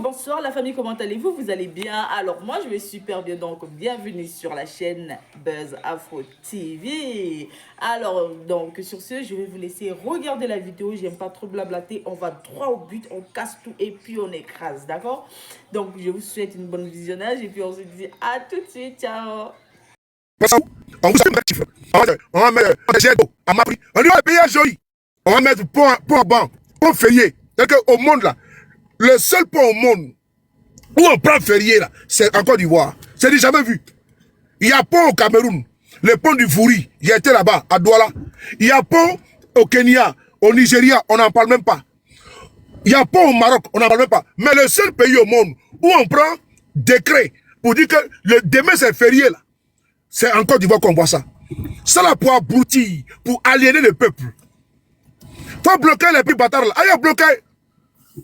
Bonsoir la famille, comment allez-vous? Vous allez bien? Alors moi je vais super bien, donc bienvenue sur la chaîne Buzz Afro TV. Alors donc sur ce, je vais vous laisser regarder la vidéo, j'aime pas trop blablater, on va droit au but, on casse tout et puis on écrase, d'accord? Donc je vous souhaite une bonne visionnage et puis on se dit à tout de suite, ciao! On va mettre on va payer joli. On va mettre pont à banc, pont férié. C'est-à-dire qu'au monde là, le seul pont au monde où on prend férié là, c'est en Côte d'Ivoire. C'est jamais vu. Il y a pont au Cameroun, le pont du Fouri, j'ai été là-bas, à Douala. Il y a pont au Kenya, au Nigeria, on n'en parle même pas. Il y a pont au Maroc, on n'en parle même pas. Mais le seul pays au monde où on prend décret pour dire que le demain c'est férié là, c'est en Côte d'Ivoire qu'on voit ça. Ça là pour abrutir, pour aliéner le peuple. Faut bloquer les petits bâtards là. Allez, bloquer.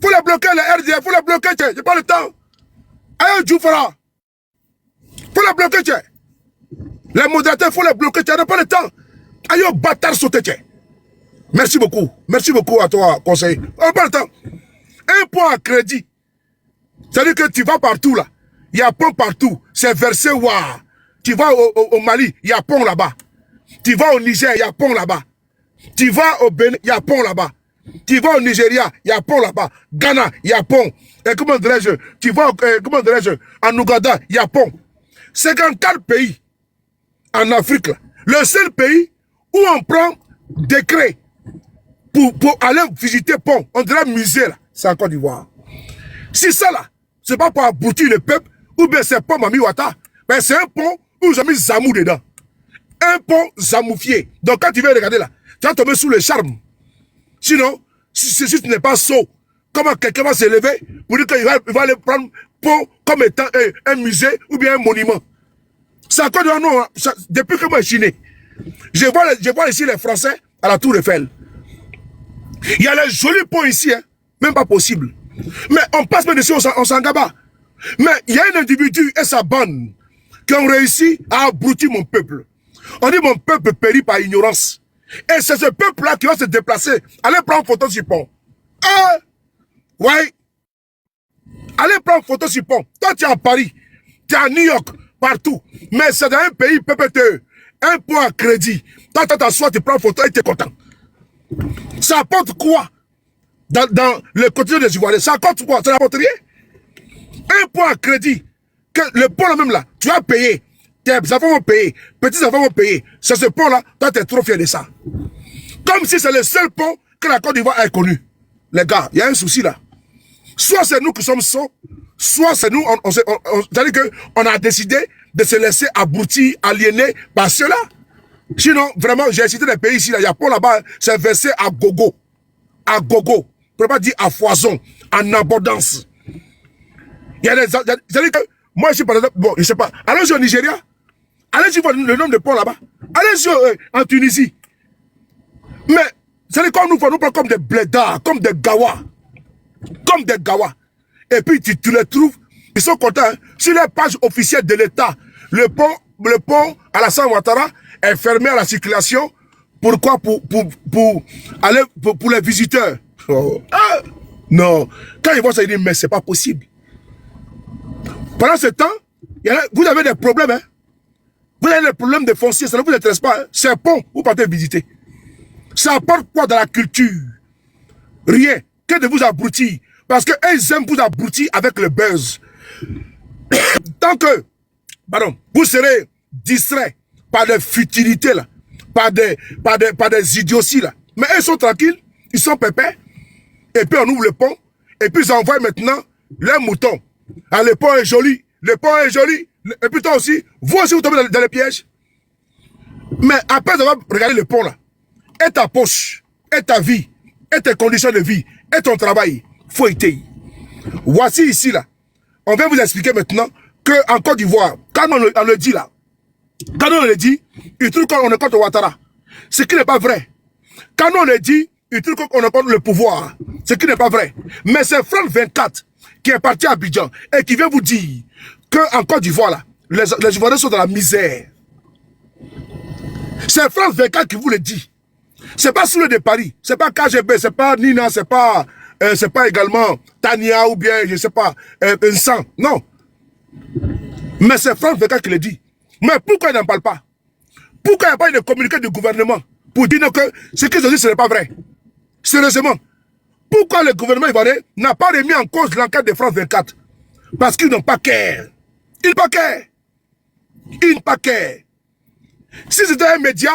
Faut les bloquer, les RDF, faut les bloquer, j'ai pas le temps. Allez, Djoufara. Faut les bloquer, tiens. Les modérateurs, faut les bloquer, tu n'as pas le temps. Allez, bâtard sauter, tiens. Merci beaucoup. Merci beaucoup à toi, conseiller. On n'a pas le temps. Un point à crédit. C'est-à-dire que tu vas partout là. Il y a pont partout. C'est versé, waouh. Tu vas au Mali, il y a pont là-bas. Tu vas au Niger, il y a pont là-bas. Tu vas au Bénin, il y a pont là-bas. Tu vas au Nigeria, il y a pont là-bas. Ghana, il y a pont. Et comment dirais-je? Tu vas, comment dirais-je? En Ouganda, il y a pont. 54 pays en Afrique, là. Le seul pays où on prend décret pour aller visiter pont, on dirait musée, là. C'est en Côte d'Ivoire. Si ça, là, c'est pas pour aboutir le peuple, ou bien c'est pont Mami Wata, mais c'est un pont où ils ont mis Zamou dedans. Un pont zamoufié. Donc quand tu vas regarder là, tu vas tomber sous le charme. Sinon, si tu n'es pas sot, comment quelqu'un va se lever pour dire qu'il va aller prendre pont comme étant un musée ou bien un monument. C'est encore de nous, depuis que moi je suis né. Je vois ici les Français à la Tour Eiffel. Il y a les jolis ponts ici, hein, même pas possible. Mais on passe même dessus, on s'en gaba. Mais il y a un individu et sa bande qui ont réussi à abrutir mon peuple. On dit mon peuple périt par ignorance. Et c'est ce peuple-là qui va se déplacer. Allez prendre photo sur pont. Ah! Ouais. Allez prendre photo sur pont. Toi, tu es à Paris. Tu es à New York. Partout. Mais c'est dans un pays PPTE. Un point à crédit. Toi, tu t'assois, tu prends photo et tu es content. Ça apporte quoi dans le quotidien des Ivoiriens? Ça apporte quoi? Ça n'apporte rien. Un point à crédit. Que le pont là même là, tu as payé. Tes enfants vont payer, petits enfants vont payer. C'est ce pont-là, toi, tu es trop fier de ça. Comme si c'est le seul pont que la Côte d'Ivoire ait connu. Les gars, il y a un souci là. Soit c'est nous qui sommes sots, soit c'est nous, c'est-à-dire qu'on a décidé de se laisser abrutir, aliéner par ceux-là. Sinon, vraiment, j'ai cité des pays ici, là, il y a pont là-bas, c'est versé à gogo. À gogo. Je ne peux pas dire à foison, en abondance. Il y a des... C'est-à-dire que, moi, je suis par exemple, bon, je ne sais pas, allons-y au Nigeria. Allez-y voir le nombre de ponts là-bas. Allez-y en Tunisie. Mais, c'est comme nous prenons comme des blédards, comme des gawas. Comme des gawas. Et puis, tu les trouves, ils sont contents. Hein. Sur les pages officielles de l'État, le pont Alassane Ouattara est fermé à la circulation. Pourquoi? Pour aller, pour les visiteurs. Oh. Ah, non. Quand ils voient ça, ils disent, mais c'est pas possible. Pendant ce temps, vous avez des problèmes, hein. Vous avez des problèmes de foncier, ça ne vous intéresse pas. Hein? C'est un pont, vous partez visiter. Ça apporte quoi dans la culture? Rien. Que de vous abrutir. Parce qu'ils aiment vous abrutir avec le buzz. Tant que, pardon, vous serez distrait par des futilités, là, par des idioties, là. Mais eux sont tranquilles, ils sont pépés. Et puis on ouvre le pont. Et puis ils envoient maintenant les moutons. Ah, le pont est joli. Le pont est joli. Et puis toi aussi, vous aussi vous tombez dans les pièges. Mais après avoir regardé le pont là, et ta poche, et ta vie, et tes conditions de vie, et ton travail, faut été. Voici ici là, on vient vous expliquer maintenant qu'en Côte d'Ivoire, quand on le dit là, quand on le dit, il trouve qu'on est contre Ouattara. Ce qui n'est pas vrai. Quand on le dit, il trouve qu'on est contre le pouvoir. Ce qui n'est pas vrai. Mais c'est France 24 qui est parti à Abidjan et qui vient vous dire qu'en Côte d'Ivoire, là, les Ivoiriens sont dans la misère. C'est France 24 qui vous le dit. C'est pas sous le de Paris. C'est pas KGB, c'est pas Nina, c'est pas c'est pas également Tania ou bien, je sais pas, Vincent. Non. Mais c'est France 24 qui le dit. Mais pourquoi il n'en parle pas? Pourquoi il n'y a pas eu de communiqué du gouvernement pour dire que ce qu'ils ont dit, ce n'est pas vrai? Sérieusement. Pourquoi le gouvernement ivoirien n'a pas remis en cause l'enquête de France 24? Parce qu'ils n'ont pas care. Ils n'ont pas care. Ils n'ont pas care. Si c'était un média,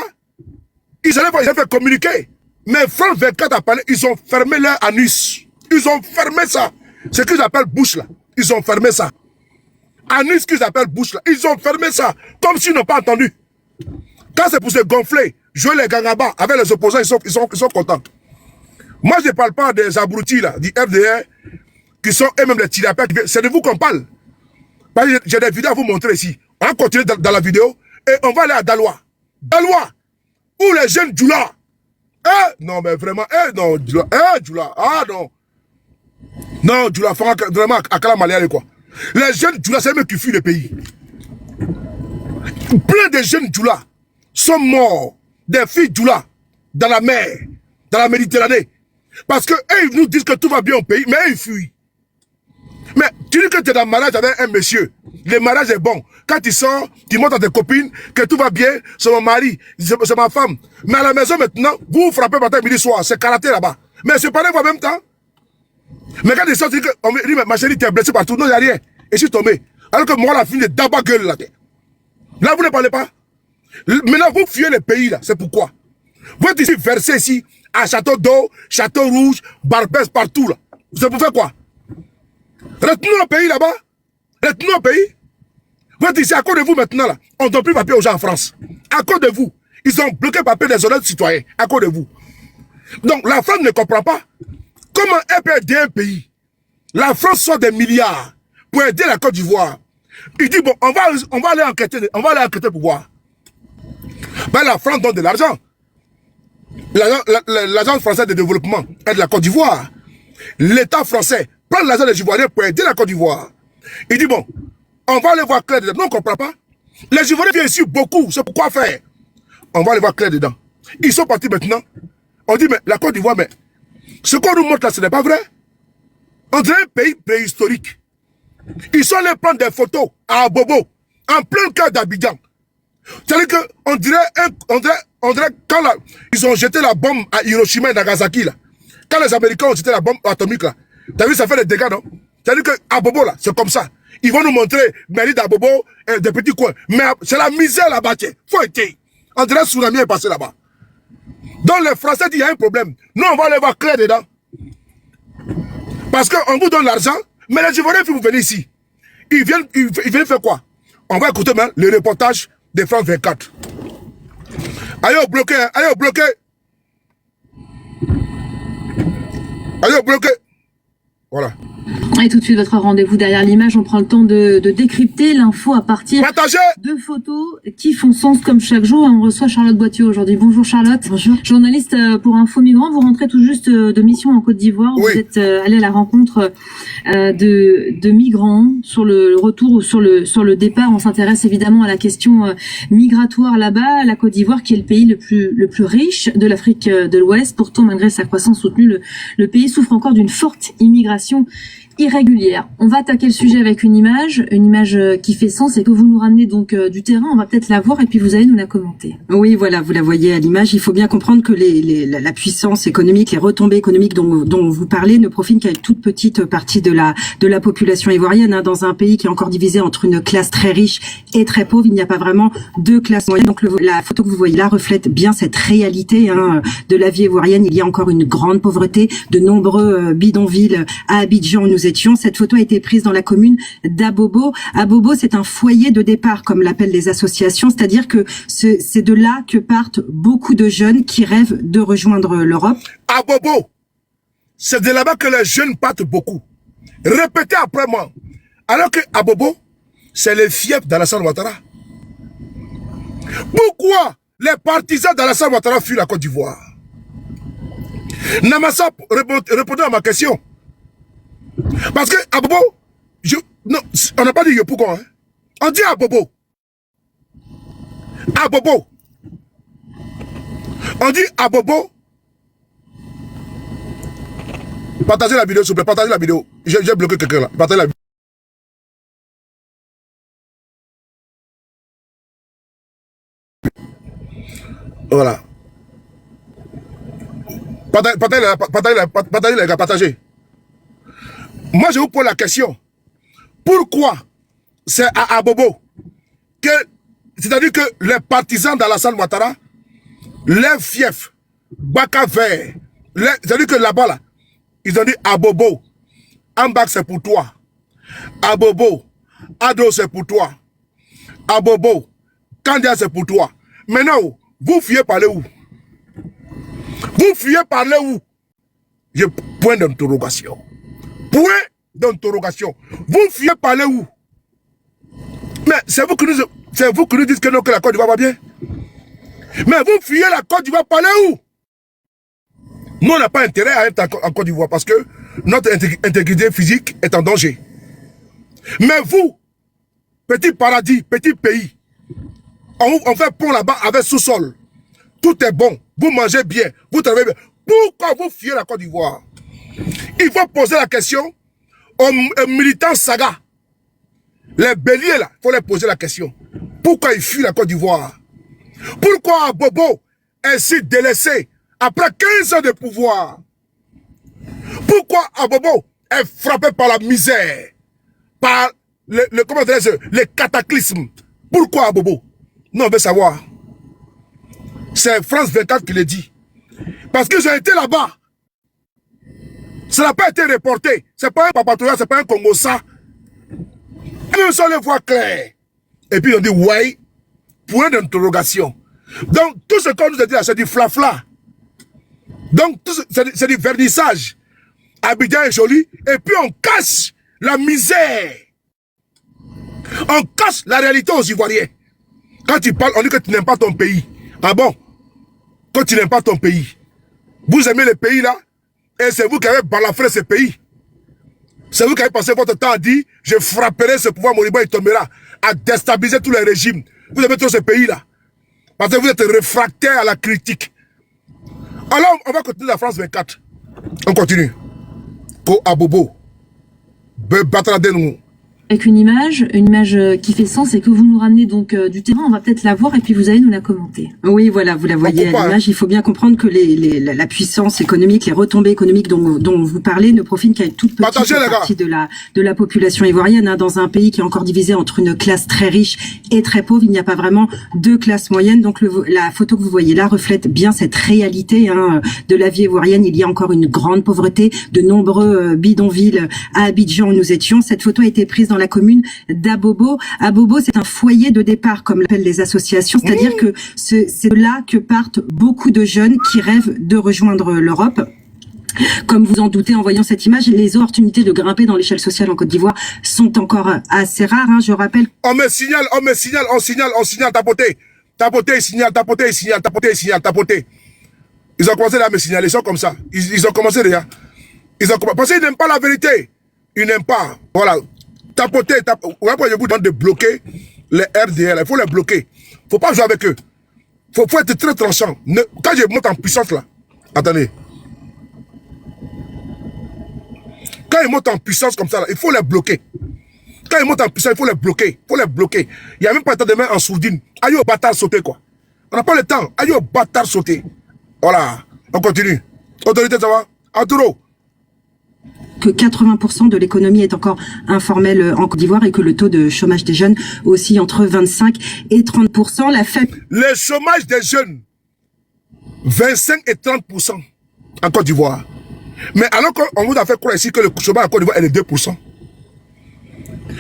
ils allaient faire communiquer. Mais France 24 a parlé, ils ont fermé leur anus. Ils ont fermé ça. Ce qu'ils appellent bouche là. Ils ont fermé ça. Anus qu'ils appellent bouche là. Ils ont fermé ça. Comme s'ils n'ont pas entendu. Quand c'est pour se gonfler, jouer les gangabas avec les opposants, ils sont contents. Moi, je ne parle pas des abrutis là, du FDR, qui sont eux-mêmes les tirapins. C'est de vous qu'on parle. Parce que j'ai des vidéos à vous montrer ici. On va continuer dans la vidéo et on va aller à Daloa. Daloa, où les jeunes Djoula. Non, mais vraiment, non, Djoula, Djoula, non. Non, Djoula, vraiment, à Kalamaléale, quoi. Les jeunes Djoula, c'est eux qui fuient le pays. Plein de jeunes Djoula sont morts, des filles Djoula, dans la mer, dans la Méditerranée. Parce que eux, ils nous disent que tout va bien au pays, mais eux, ils fuient. Mais tu dis que tu es dans le mariage avec un monsieur. Le mariage est bon. Quand tu sors, tu montres à tes copines que tout va bien, c'est mon mari, c'est ma femme. Mais à la maison maintenant, vous frappez matin, midi, soir. C'est karaté là-bas. Mais c'est pareil en même temps. Mais quand tu sors, tu dis que ma chérie, tu es blessée partout. Non, il n'y a rien. Et je suis tombé. Alors que moi, la fille est d'abord gueule là. Là, vous ne parlez pas. Maintenant, vous fuyez le pays là. C'est pourquoi. Vous êtes ici versé ici à Château d'Eau, Château Rouge, Barbès, partout là. C'est pour faire quoi? Retenons le pays là-bas. Retenons le pays. Vous êtes ici à cause de vous maintenant là. On ne donne plus papier aux gens en France. À cause de vous. Ils ont bloqué le papier des honnêtes citoyens. À cause de vous. Donc la France ne comprend pas. Comment elle peut aider un pays? La France sort des milliards pour aider la Côte d'Ivoire. Il dit bon, on va aller enquêter pour voir. Ben la France donne de l'argent. L'agence française de développement aide la Côte d'Ivoire. L'État français prend l'argent des Ivoiriens pour aider la Côte d'Ivoire. Il dit bon, on va aller voir clair dedans. Non, on ne comprend pas. Les Ivoiriens viennent ici beaucoup. C'est pourquoi faire. On va aller voir clair dedans. Ils sont partis maintenant. On dit mais la Côte d'Ivoire, mais ce qu'on nous montre là, ce n'est pas vrai. On dirait un pays préhistorique. Ils sont allés prendre des photos à Abobo, en plein cœur d'Abidjan. C'est-à-dire qu'on dirait quand ils ont jeté la bombe à Hiroshima et Nagasaki, là. Quand les Américains ont jeté la bombe atomique, là. T'as vu, ça fait des dégâts, non? C'est-à-dire qu'à Bobo, là, c'est comme ça. Ils vont nous montrer Mairie d'Abobo, des petits coins. Mais c'est la misère là-bas, tiens. Faut être. On dirait que tsunami est passé là-bas. Donc les Français disent, il y a un problème. Nous, on va aller voir clair dedans. Parce qu'on vous donne l'argent, mais les Ivoiriens, vous venez ici. Ils viennent faire quoi? On va écouter maintenant le reportage de France 24. Allez, bloqué, hein? Allez, bloqué. Allez, bloqué. Voilà. Et tout de suite, votre rendez-vous derrière l'image, on prend le temps de décrypter l'info à partir de photos qui font sens comme chaque jour. Et on reçoit Charlotte Boithieu aujourd'hui. Bonjour Charlotte. Bonjour. Journaliste pour Info Migrants. Vous rentrez tout juste de mission en Côte d'Ivoire. Oui. Vous êtes allé à la rencontre de migrants sur le retour ou sur le départ. On s'intéresse évidemment à la question migratoire là-bas. La Côte d'Ivoire qui est le pays le plus riche de l'Afrique de l'Ouest. Pourtant, malgré sa croissance soutenue, le pays souffre encore d'une forte immigration irrégulière. On va attaquer le sujet avec une image qui fait sens et que vous nous ramenez donc du terrain. On va peut-être la voir et puis vous allez nous la commenter. Oui, voilà, vous la voyez à l'image. Il faut bien comprendre que la puissance économique, les retombées économiques dont vous parlez ne profitent qu'à une toute petite partie de la population ivoirienne. Hein. Dans un pays qui est encore divisé entre une classe très riche et très pauvre, il n'y a pas vraiment deux classes moyennes. Donc la photo que vous voyez là reflète bien cette réalité de la vie ivoirienne. Il y a encore une grande pauvreté, de nombreux bidonvilles à Abidjan où nous étions. Cette photo a été prise dans la commune d'Abobo. Abobo, c'est un foyer de départ, comme l'appellent les associations, c'est-à-dire que c'est de là que partent beaucoup de jeunes qui rêvent de rejoindre l'Europe. Abobo, c'est de là-bas que les jeunes partent beaucoup. Répétez après moi. Alors que Abobo, c'est le fief d'Alassane Ouattara. Pourquoi les partisans d'Alassane Ouattara fuient la Côte d'Ivoire? Namassa, répondez à ma question. Parce que Abobo, non, on n'a pas dit pourquoi. Hein? On dit Abobo. Abobo. On dit Abobo. Partagez la vidéo, s'il vous plaît. Partagez la vidéo. J'ai bloqué quelqu'un là. Partagez la vidéo. Voilà. Partagez les gars, partagez. Moi, je vous pose la question. Pourquoi c'est à Abobo que, c'est-à-dire que les partisans d'Alassane Ouattara, les fiefs, Baka Vert, c'est-à-dire que là-bas, là, ils ont dit Abobo, Ambak c'est pour toi. Abobo, Ado c'est pour toi. Abobo, Kandia c'est pour toi. Maintenant, vous fuyez parler où? Vous fuyez parler où? Point d'interrogation. Point d'interrogation. Vous fuyez parler où? Mais c'est vous qui nous dites que, non, que la Côte d'Ivoire va bien. Mais vous fuyez la Côte d'Ivoire parler où? Nous, on n'a pas intérêt à être en Côte d'Ivoire parce que notre intégrité physique est en danger. Mais vous, petit paradis, petit pays, on fait pont là-bas avec sous-sol. Tout est bon. Vous mangez bien. Vous travaillez bien. Pourquoi vous fuyez la Côte d'Ivoire? Il faut poser la question aux militants saga. Les béliers là, il faut leur poser la question. Pourquoi ils fuient la Côte d'Ivoire? Pourquoi Bobo est si délaissé après 15 ans de pouvoir? Pourquoi Abobo est frappé par la misère, par les cataclysmes? Pourquoi Abobo? Non, on veut savoir. C'est France 24 qui le dit. Parce qu'ils ont été là-bas. Ça n'a pas été reporté. C'est pas un papatoya, c'est pas un Congossa. Ils ont les voix claires. Et puis on dit, ouais, point d'interrogation. Donc, tout ce qu'on nous a dit là, c'est du flafla. Donc, c'est du vernissage. Abidjan est joli. Et puis on cache la misère. On cache la réalité aux Ivoiriens. Quand tu parles, on dit que tu n'aimes pas ton pays. Ah bon? Quand tu n'aimes pas ton pays. Vous aimez le pays là, et c'est vous qui avez balafré ce pays. C'est vous qui avez passé votre temps à dire, je frapperai ce pouvoir moribond et tombera, à déstabiliser tous les régimes. Vous aimez tout ce pays là. Parce que vous êtes réfractaire à la critique. Alors, on va continuer la France 24. On continue. Ko Abobo. Batradenu. Avec une image qui fait sens et que vous nous ramenez donc du terrain, on va peut-être la voir et puis vous allez nous la commenter. Oui, voilà, vous la voyez à l'image. Il faut bien comprendre que la puissance économique, les retombées économiques dont vous parlez ne profitent qu'à une toute petite partie de la population ivoirienne. Hein, dans un pays qui est encore divisé entre une classe très riche et très pauvre, il n'y a pas vraiment deux classes moyennes. Donc la photo que vous voyez là reflète bien cette réalité de la vie ivoirienne. Il y a encore une grande pauvreté, de nombreux bidonvilles à Abidjan où nous étions. Cette photo a été prise dans la commune d'Abobo. Abobo, c'est un foyer de départ, comme l'appellent les associations, c'est-à-dire que c'est de là que partent beaucoup de jeunes qui rêvent de rejoindre l'Europe. Comme vous en doutez en voyant cette image, les opportunités de grimper dans l'échelle sociale en Côte d'Ivoire sont encore assez rares. Hein, je rappelle. On me signale, tapoter. Tapoter, signale, tapoter, signale, tapoter, signale, tapoter. Ils ont commencé à me signaler, ils sont comme ça. Ils ont commencé déjà. Parce qu'ils n'aiment pas la vérité. Ils n'aiment pas. Voilà. Tapoter, après je vous demande de bloquer les RDL, il faut les bloquer. Il ne faut pas jouer avec eux. Il faut être très tranchant. Quand je monte en puissance là, attendez. Quand ils montent en puissance comme ça, là, il faut les bloquer. Quand ils montent en puissance, il faut les bloquer. Il faut les bloquer. Il n'y a même pas le temps de mettre en sourdine. Aïe au bâtard sauter quoi. On n'a pas le temps. Aïe au bâtard sauter. Voilà. On continue. Autorité, ça va? Arturo. Que 80% de l'économie est encore informelle en Côte d'Ivoire et que le taux de chômage des jeunes oscille entre 25 et 30%. Le chômage des jeunes, 25 et 30% en Côte d'Ivoire. Mais alors qu'on vous a fait croire ici que le chômage en Côte d'Ivoire est de 2%.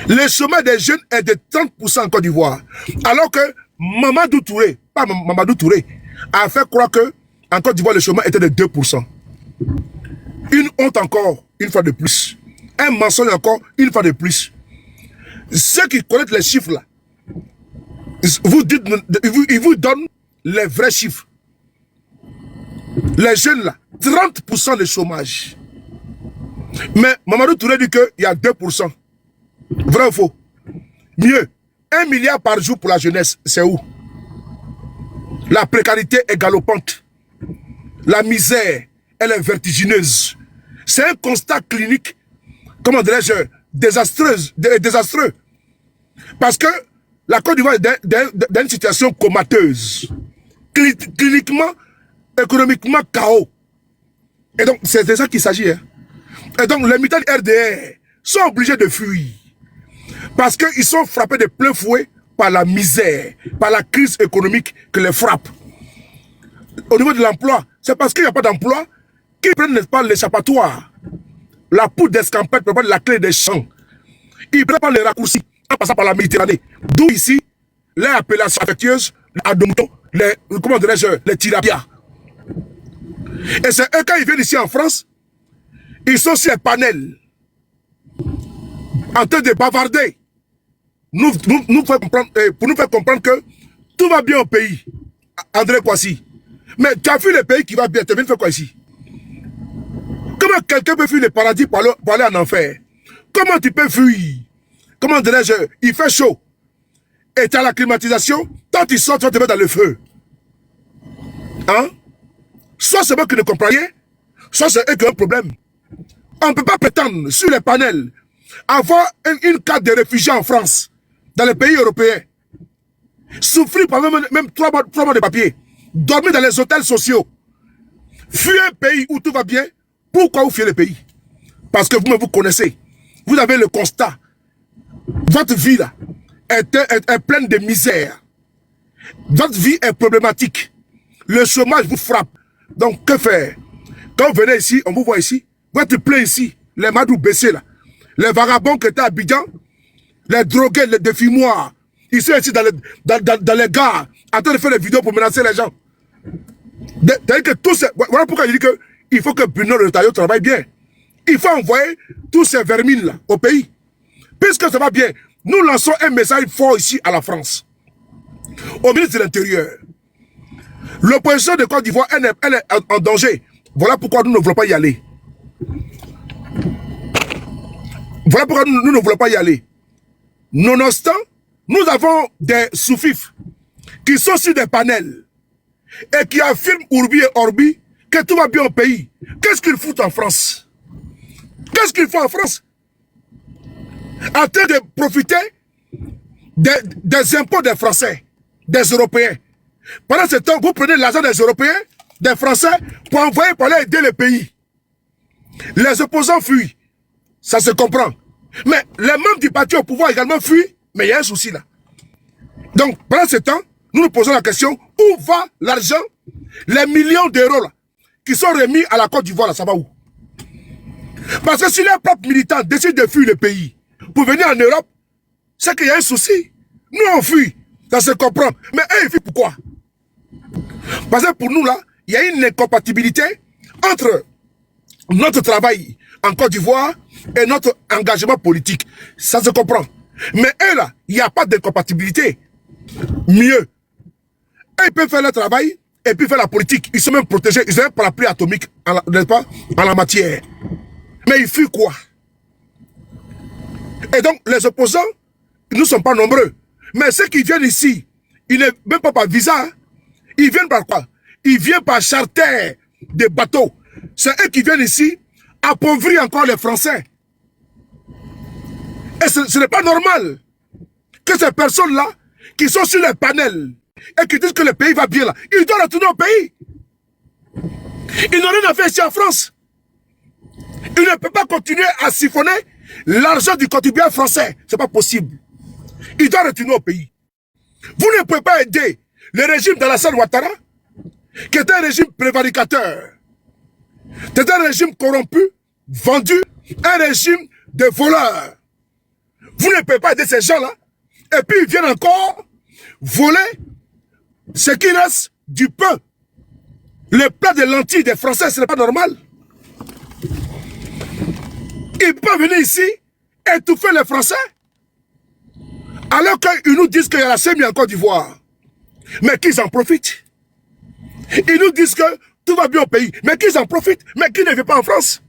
Le chômage des jeunes est de 30% en Côte d'Ivoire. Alors que Mamadou Touré, pas Mamadou Touré, a fait croire que en Côte d'Ivoire le chômage était de 2%. Une honte encore, une fois de plus. Un mensonge encore, une fois de plus. Ceux qui connaissent les chiffres là, ils vous donnent les vrais chiffres. Les jeunes là, 30% de chômage. Mais Mamadou Touré dit qu'il y a 2%. Vrai ou faux? Mieux, 1 milliard par jour pour la jeunesse, c'est où? La précarité est galopante. La misère, elle est vertigineuse. C'est un constat clinique, comment dirais-je, désastreux. Parce que la Côte d'Ivoire est dans une situation comateuse. Cliniquement, économiquement, chaos. Et donc, c'est de ça qu'il s'agit. Hein. Et donc, les militaires RDR sont obligés de fuir. Parce qu'ils sont frappés de plein fouet par la misère, par la crise économique que les frappe. Au niveau de l'emploi, c'est parce qu'il n'y a pas d'emploi qu'ils prennent, n'est-ce pas, l'échappatoire. La poudre d'escampette, la clé des champs. Ils prennent pas les raccourcis en passant par la Méditerranée. D'où ici, les appellations affectueuses, les adomouton, les, comment dirais-je, les tirapias. Et c'est eux, quand ils viennent ici en France, ils sont sur les panels, en train de bavarder, pour nous faire comprendre que tout va bien au pays. André Kouassi. Mais tu as vu le pays qui va bien, tu viens de faire quoi ici? Comment quelqu'un peut fuir le paradis pour aller en enfer? Comment tu peux fuir? Comment dirais-je? Il fait chaud. Et tu as la climatisation. Quand tu sors, tu vas te mettre dans le feu. Hein? Soit c'est moi qui ne comprends rien, soit c'est eux qui ont un problème. On ne peut pas prétendre sur les panels avoir une carte de réfugiés en France, dans les pays européens, souffrir par même 3 mois de papier, dormir dans les hôtels sociaux, fuir un pays où tout va bien. Pourquoi vous fuyez le pays? Parce que vous-même vous connaissez. Vous avez le constat. Votre vie là est pleine de misère. Votre vie est problématique. Le chômage vous frappe. Donc que faire? Quand vous venez ici, on vous voit ici, votre plein ici, les madous baissés là, les vagabonds qui étaient à Abidjan, les drogués, les défimoirs, ils sont ici dans les gares, en train de faire des vidéos pour menacer les gens. Que tout voilà pourquoi je dis que il faut que Bruno Retailleau travaille bien. Il faut envoyer tous ces vermines là au pays. Puisque ça va bien, nous lançons un message fort ici à la France. Au ministre de l'Intérieur. L'opposition de Côte d'Ivoire, elle est en danger. Voilà pourquoi nous ne voulons pas y aller. Voilà pourquoi nous ne voulons pas y aller. Nonobstant, nous avons des sous-fifs qui sont sur des panels et qui affirment Urbi et Orbi que tout va bien au pays. Qu'est-ce qu'ils foutent en France? Qu'est-ce qu'ils font en France? En train de profiter des impôts des Français, des Européens. Pendant ce temps, vous prenez l'argent des Européens, des Français, pour envoyer pour aller aider le pays. Les opposants fuient. Ça se comprend. Mais les membres du parti au pouvoir également fuient, mais il y a un souci là. Donc, pendant ce temps, nous nous posons la question, où va l'argent, les millions d'euros là, qui sont remis à la Côte d'Ivoire, là, ça va où? Parce que si les propres militants décident de fuir le pays pour venir en Europe, c'est qu'il y a un souci. Nous, on fuit, ça se comprend. Mais eux, ils fuient pourquoi? Parce que pour nous, là, il y a une incompatibilité entre notre travail en Côte d'Ivoire et notre engagement politique. Ça se comprend. Mais eux, là, il n'y a pas d'incompatibilité. Mieux. Eux, ils peuvent faire leur travail et puis faire la politique. Ils sont même protégés. Ils ont un parapluie atomique, n'est-ce pas, en la matière. Mais ils fuient quoi? Et donc, les opposants, ils ne sont pas nombreux. Mais ceux qui viennent ici, ils ne viennent pas par visa. Hein. Ils viennent par quoi? Ils viennent par charter des bateaux. C'est eux qui viennent ici appauvrir encore les Français. Et ce n'est pas normal que ces personnes-là, qui sont sur les panels et qui disent que le pays va bien là, ils doivent retourner au pays. Ils n'ont rien à faire ici en France. Ils ne peuvent pas continuer à siphonner l'argent du contribuable français. Ce n'est pas possible. Ils doivent retourner au pays. Vous ne pouvez pas aider le régime d'Alassane Ouattara, qui est un régime prévaricateur. C'est un régime corrompu, vendu, un régime de voleurs. Vous ne pouvez pas aider ces gens-là, et puis ils viennent encore voler ce qui reste du pain. Le plat de lentilles des Français, ce n'est pas normal. Ils peuvent venir ici, étouffer les Français, alors qu'ils nous disent qu'il y a la sémie en Côte d'Ivoire. Mais qu'ils en profitent. Ils nous disent que tout va bien au pays, mais qu'ils en profitent, mais qu'ils ne vivent pas en France.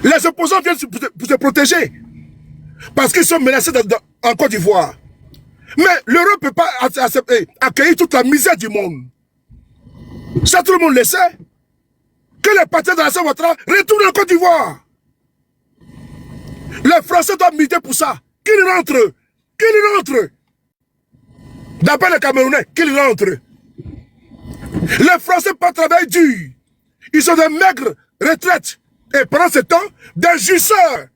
Les opposants viennent pour se protéger, parce qu'ils sont menacés en Côte d'Ivoire. Mais l'Europe ne peut pas accueillir toute la misère du monde. Ça, tout le monde le sait. que les partisans de Alassane Ouattara retournent en Côte d'Ivoire. Les Français doivent militer pour ça. Qu'ils rentrent. Qu'ils rentrent. D'après les Camerounais, qu'ils rentrent. Les Français pas travailler dur. Ils sont des maigres retraites. Et pendant ce temps, des jouisseurs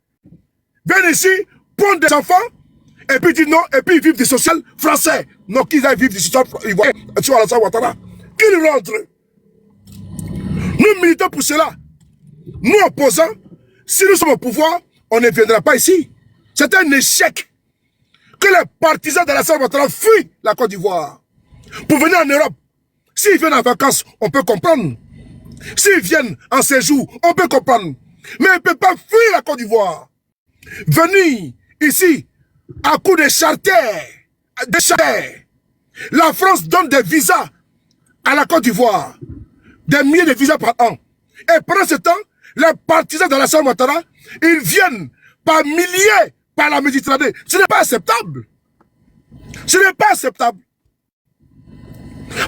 viennent ici, prendre des enfants, et puis disent non, et puis ils vivent du social français. Non, qu'ils aillent vivre du social ivoirien sur Alassane Ouattara. Qu'ils rentrent. Nous militons pour cela. Nous opposants, si nous sommes au pouvoir, on ne viendra pas ici. C'est un échec que les partisans d'Alassane Ouattara fuient la Côte d'Ivoire pour venir en Europe. S'ils viennent en vacances, on peut comprendre. S'ils viennent en séjour, on peut comprendre. Mais ils ne peuvent pas fuir la Côte d'Ivoire. Venir ici à coup de charters, La France donne des visas à la Côte d'Ivoire. Des milliers de visas par an. Et pendant ce temps, les partisans d'Alassane Ouattara, ils viennent par milliers par la Méditerranée. Ce n'est pas acceptable. Ce n'est pas acceptable.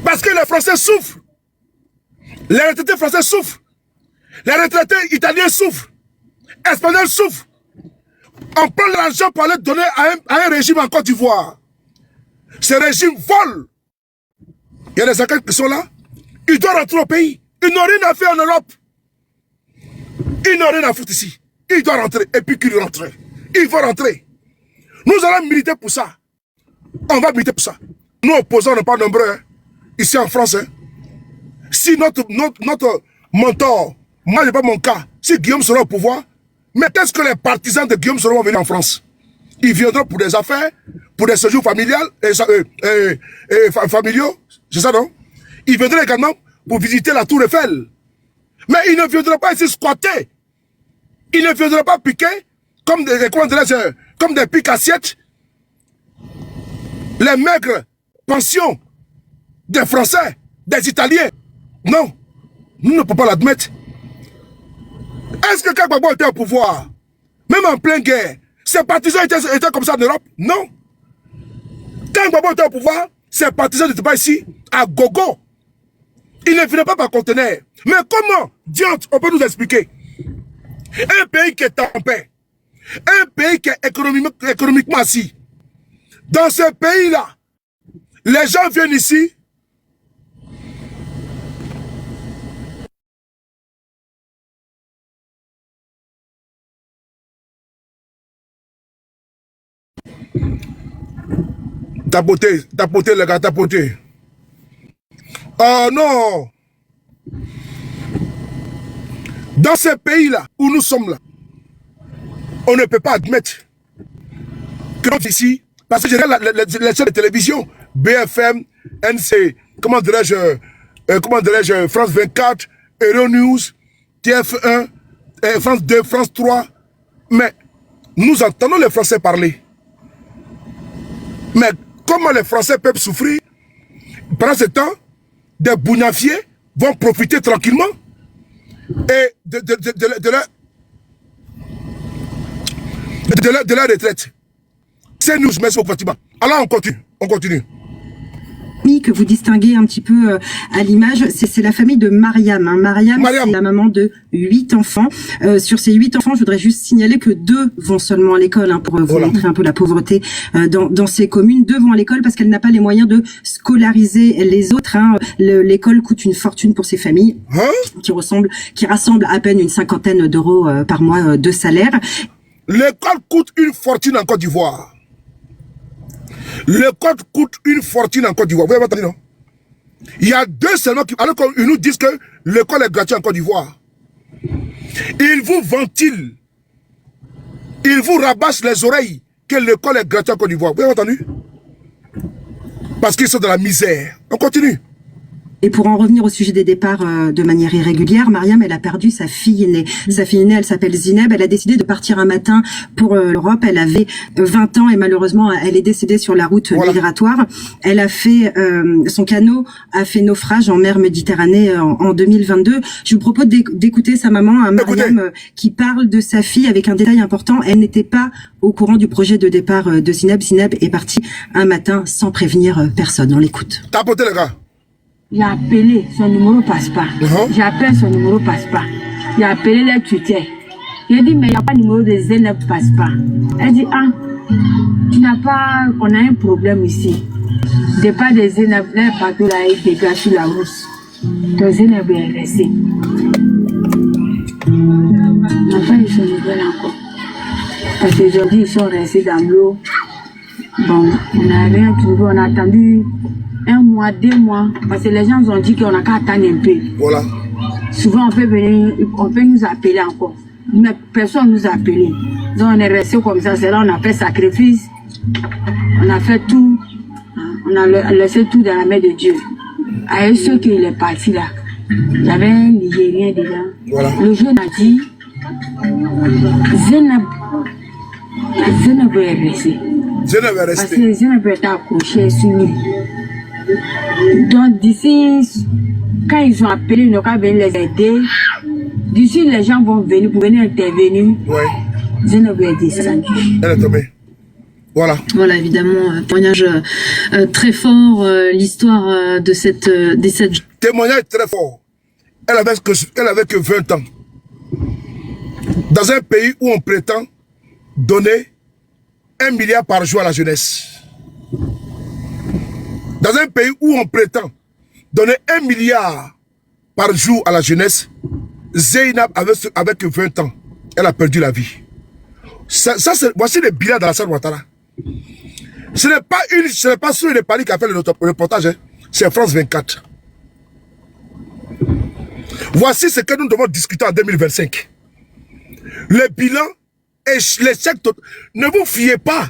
Parce que les Français souffrent. Les retraités français souffrent. Les retraités italiens souffrent. Espagnols souffrent. On prend l'argent pour aller donner à un régime en Côte d'Ivoire. Ce régime vole. Il y a des enquêtes qui sont là. Ils doivent rentrer au pays. Ils n'ont rien à faire en Europe. Ils n'ont rien à foutre ici. Ils doivent rentrer. Et puis qu'ils rentrent. Ils vont rentrer. Nous allons militer pour ça. On va militer pour ça. Nous opposants n'est pas nombreux. Hein. Ici en France. Hein. Si notre mentor, moi je n'ai pas mon cas, si Guillaume sera au pouvoir, mais qu'est-ce que les partisans de Guillaume seront venus en France? Ils viendront pour des affaires, pour des séjours familiaux, familiaux, c'est ça non? Ils viendront également pour visiter la Tour Eiffel. Mais ils ne viendront pas ici squatter. Ils ne viendront pas piquer comme des piques assiettes. Les maigres pensions des Français, des Italiens. Non, nous ne pouvons pas l'admettre. Est-ce que quand Gbagbo était au pouvoir, même en pleine guerre, ses partisans étaient comme ça en Europe? Non. Quand Gbagbo était au pouvoir, ses partisans n'étaient pas ici, à gogo. Ils ne venaient pas par conteneur. Mais comment, Diante, on peut nous expliquer? Un pays qui est en paix, un pays qui est économiquement assis. Dans ce pays-là, les gens viennent ici. Tapoter les gars, tapoter. Oh non. Dans ce pays-là, où nous sommes là, on ne peut pas admettre que ici, parce que j'ai les chaînes de télévision, BFM, NC, comment dirais-je, France 24, Euronews, TF1, France 2, France 3, mais nous entendons les Français parler. Mais comment les Français peuvent souffrir? Pendant ce temps, des bougnafiers vont profiter tranquillement et de leur retraite. C'est nous, mais c'est au Fatima. Alors on continue. Que vous distinguez un petit peu à l'image, c'est la famille de Mariam. Hein. Mariam. C'est la maman de 8 enfants. Sur ces 8 enfants, je voudrais juste signaler que 2 vont seulement à l'école, hein, pour vous montrer un peu la pauvreté dans ces communes. 2 vont à l'école parce qu'elle n'a pas les moyens de scolariser les autres. Hein. L'école coûte une fortune pour ces familles, qui rassemblent à peine une 50aine d'euros par mois de salaire. L'école coûte une fortune en Côte d'Ivoire. L'école coûte une fortune en Côte d'Ivoire. Vous avez entendu, non? Il y a 2 seulement qui... Alors qu'ils nous disent que l'école est gratuite en Côte d'Ivoire. Ils vous ventilent. Ils vous rabâchent les oreilles que l'école est gratuite en Côte d'Ivoire. Vous avez entendu? Parce qu'ils sont dans la misère. On continue. Et pour en revenir au sujet des départs de manière irrégulière, Mariam, elle a perdu sa fille aînée. Sa fille aînée, elle s'appelle Zineb. Elle a décidé de partir un matin pour l'Europe. Elle avait 20 ans et malheureusement, elle est décédée sur la route migratoire. Elle a fait son canot a fait naufrage en mer Méditerranée en 2022. Je vous propose d'écouter sa maman, Mariam, qui parle de sa fille avec un détail important. Elle n'était pas au courant du projet de départ de Zineb. Zineb est partie un matin sans prévenir personne. On l'écoute. Tapotez les gars. J'ai appelé, son numéro passe pas. J'appelle, son numéro passe pas. J'ai appelé les tuteurs. J'ai dit, mais il n'y a pas de numéro de Zeneb passe pas. Elle dit, ah, tu n'as pas, on a un problème ici. Départ de Zeneb, les bateaux là, ils dégagent sur la route. Donc Zeneb est resté. Enfin, ils sont nouvelles encore. Parce qu'aujourd'hui, ils sont restés dans l'eau. Bon, on n'a rien trouvé, on a attendu 1 mois, 2 mois. Parce que les gens ont dit qu'on n'a qu'à attendre un peu. Voilà. Souvent, on peut venir, on peut nous appeler encore. Mais personne ne nous a appelé. Donc, on est resté comme ça. C'est là on a fait sacrifice. On a fait tout. On a laissé tout dans la main de Dieu. Avec ceux qui est parti là, il y avait un Nigérien dedans. Voilà. Le jeune a dit, Zeneb est resté. Zeneb est resté. Parce que Zeneb est accroché sur lui. Donc d'ici, quand ils ont appelé, ils n'ont qu'à venir les aider. D'ici, les gens vont venir pour venir intervenir. Ouais. Zeneb est descendu. Elle est tombée. Voilà. Voilà, évidemment, témoignage très fort, l'histoire de cette... Témoignage très fort. Elle avait que 20 ans. Dans un pays où on prétend donner 1 milliard par jour à la jeunesse. Dans un pays où on prétend donner 1 milliard par jour à la jeunesse, Zeynab avec 20 ans, elle a perdu la vie. Voici le bilan de Alassane Ouattara. Ce n'est pas sur les Paris qui a fait le reportage, hein. C'est France 24. Voici ce que nous devons discuter en 2025. Le bilan et l'échec total. Ne vous fiez pas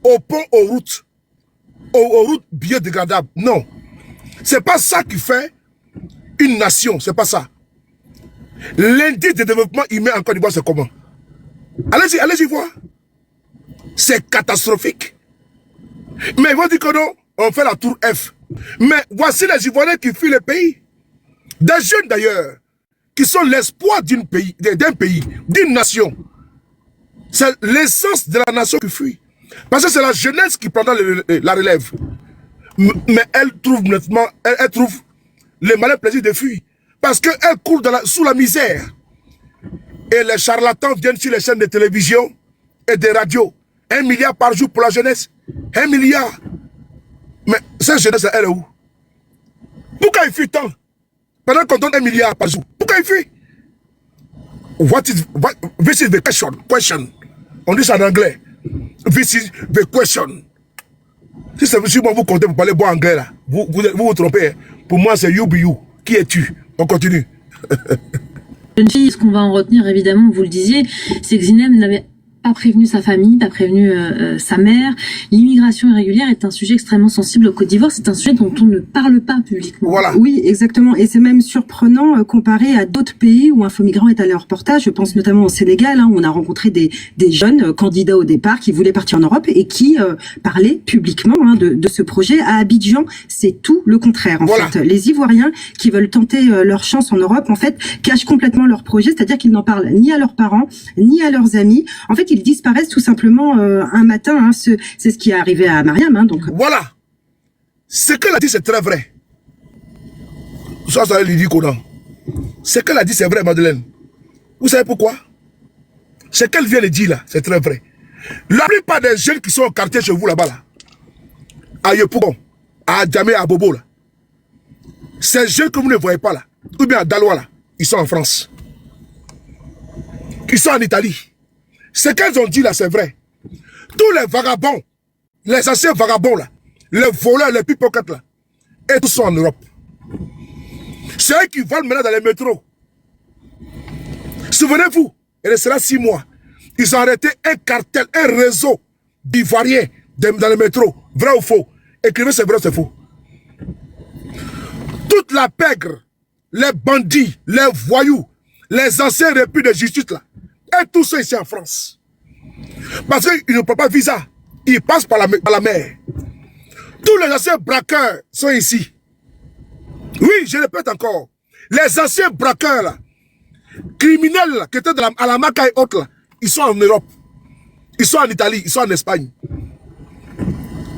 aux ponts, aux routes biodégradables. Non. C'est pas ça qui fait une nation. C'est pas ça. L'indice de développement humain en Côte d'Ivoire, c'est comment? Allez-y voir. C'est catastrophique. Mais ils vont dire que non, on fait la tour F. Mais voici les Ivoiriens qui fuient le pays. Des jeunes d'ailleurs, qui sont l'espoir d'un pays, d'une nation. C'est l'essence de la nation qui fuit. Parce que c'est la jeunesse qui prendra la relève. Mais elle trouve nettement, elle trouve le malin plaisir de fuir. Parce qu'elle court sous la misère. Et les charlatans viennent sur les chaînes de télévision et de radio. 1 milliard par jour pour la jeunesse. 1 milliard. Mais cette jeunesse, elle est où? Pourquoi il fuit tant? Pendant qu'on donne 1 milliard par jour. Pourquoi il fuit? This is the question. On dit ça en anglais. This is the question. Si moi vous comptez pour parler bon anglais là, vous trompez. Hein. Pour moi c'est you be you. Qui es-tu? On continue. Jeune fille, ce qu'on va en retenir évidemment, vous le disiez, c'est que Zineb n'avait pas prévenu sa famille, pas prévenu sa mère. L'immigration irrégulière est un sujet extrêmement sensible au Côte d'Ivoire. C'est un sujet dont on ne parle pas publiquement. Voilà. Oui, exactement. Et c'est même surprenant comparé à d'autres pays où Infomigrants est allé en reportage. Je pense notamment au Sénégal, hein, où on a rencontré des jeunes candidats au départ qui voulaient partir en Europe et qui parlaient publiquement hein, de ce projet. À Abidjan, c'est tout le contraire. En fait, les Ivoiriens qui veulent tenter leur chance en Europe, en fait, cachent complètement leur projet, c'est-à-dire qu'ils n'en parlent ni à leurs parents, ni à leurs amis. En fait, ils disparaissent tout simplement un matin. Hein, c'est ce qui est arrivé à Mariam. Hein, donc. Voilà. Ce qu'elle a dit, c'est très vrai. Ça lui dit qu'on a. Ce qu'elle a dit, c'est vrai, Madeleine. Vous savez pourquoi? Ce qu'elle vient de dire là, c'est très vrai. La plupart des jeunes qui sont au quartier chez vous là-bas, là, à Yopougon, à Adjamé, à Bobo, là, ces jeunes que vous ne voyez pas là, ou bien à Daloa là, ils sont en France. Ils sont en Italie. Ce qu'elles ont dit là, c'est vrai. Tous les vagabonds, les anciens vagabonds là, les voleurs, les pickpockets là, et tous sont en Europe. C'est eux qui volent maintenant dans les métros. Souvenez-vous, il restera 6 mois. Ils ont arrêté un cartel, un réseau d'Ivoiriens dans les métros. Vrai ou faux? Écrivez c'est vrai ou c'est faux. Toute la pègre, les bandits, les voyous, les anciens repris de justice là, et tous ceux ici en France. Parce qu'ils ne prennent pas visa. Ils passent par la mer. Tous les anciens braqueurs sont ici. Oui, je répète encore. Les anciens braqueurs là, criminels là, qui étaient à la Maca et autres là, ils sont en Europe. Ils sont en Italie, ils sont en Espagne.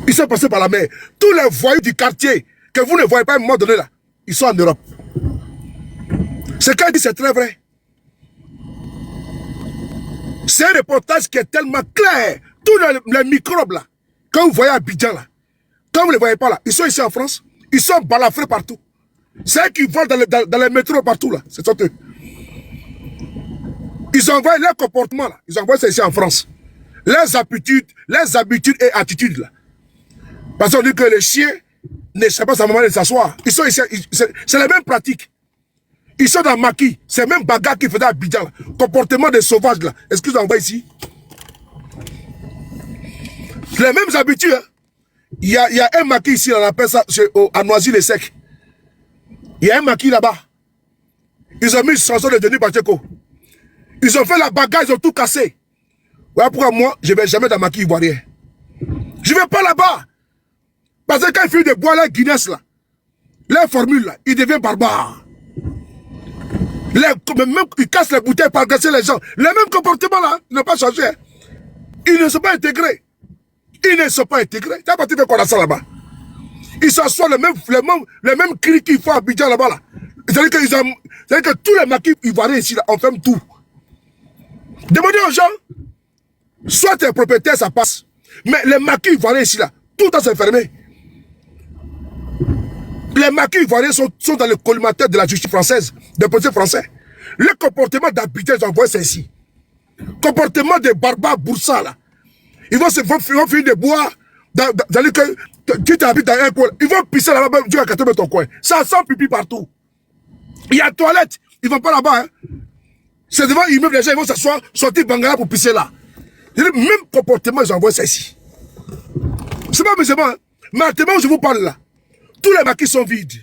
Ils sont passés par la mer. Tous les voyous du quartier que vous ne voyez pas à un moment donné là, ils sont en Europe. Ce qu'elle dit, c'est très vrai. C'est un reportage qui est tellement clair. Tous les microbes là, quand vous voyez Abidjan là, quand vous ne les voyez pas là, ils sont ici en France, ils sont balafrés partout. C'est eux qui volent dans les métros partout là, c'est eux. Ils envoient leur comportement là, ils envoient ça ici en France. Leurs habitudes et attitudes là. Parce qu'on dit que les chiens ne savent pas sa maman de s'asseoir. Ils sont ici, c'est les mêmes pratiques. Ils sont dans Maquis, c'est le même bagarre qu'ils faisaient à Abidjan là. Comportement des sauvages là. Est-ce qu'ils envoient ici? Les mêmes habitudes. Hein? Il y a un maquis ici, on appelle ça à Noisy-le-Sec. Il y a un maquis là-bas. Ils ont mis une chanson de Denis Pacheco. Ils ont fait la bagarre, ils ont tout cassé. Voilà pourquoi moi, je ne vais jamais dans maquis ivoirien. Je ne vais pas là-bas. Parce que quand ils finissent de boire la Guinness là, les formules là, ils deviennent barbares. Même, ils cassent les bouteilles pour agresser les gens. Les mêmes comportements là, ils n'ont pas changé. Hein. Ils ne sont pas intégrés. Ils ne sont pas intégrés. Tu as parti de quoi là-bas? Ils s'assoient les mêmes cris qu'ils font à Abidjan là-bas. Là. C'est-à-dire que tous les maquis ivoiriens ici, là, on ferme tout. Demandez aux gens, soit tes propriétaires, ça passe. Mais les maquis ivoiriens ici, là, tout le temps c'est fermé. Les maquis ivoiriens sont dans le collimateur de la justice française, des policiers français. Le comportement d'Abidjan, ils envoient ça ici. Comportement des barbares boursas, là. Ils vont finir de boire, dans que tu t'habites dans un coin. Ils vont pisser là-bas, tu vas catcher ton coin. Ça sent pipi partout. Il y a toilette, ils vont pas là-bas. Hein. C'est devant l'immeuble, les gens ils vont s'asseoir, sortir Bangala pour pisser là. Le même comportement, ils envoient ça ici. C'est pas musulman, hein. Mais actuellement où je vous parle là, tous les maquis sont vides.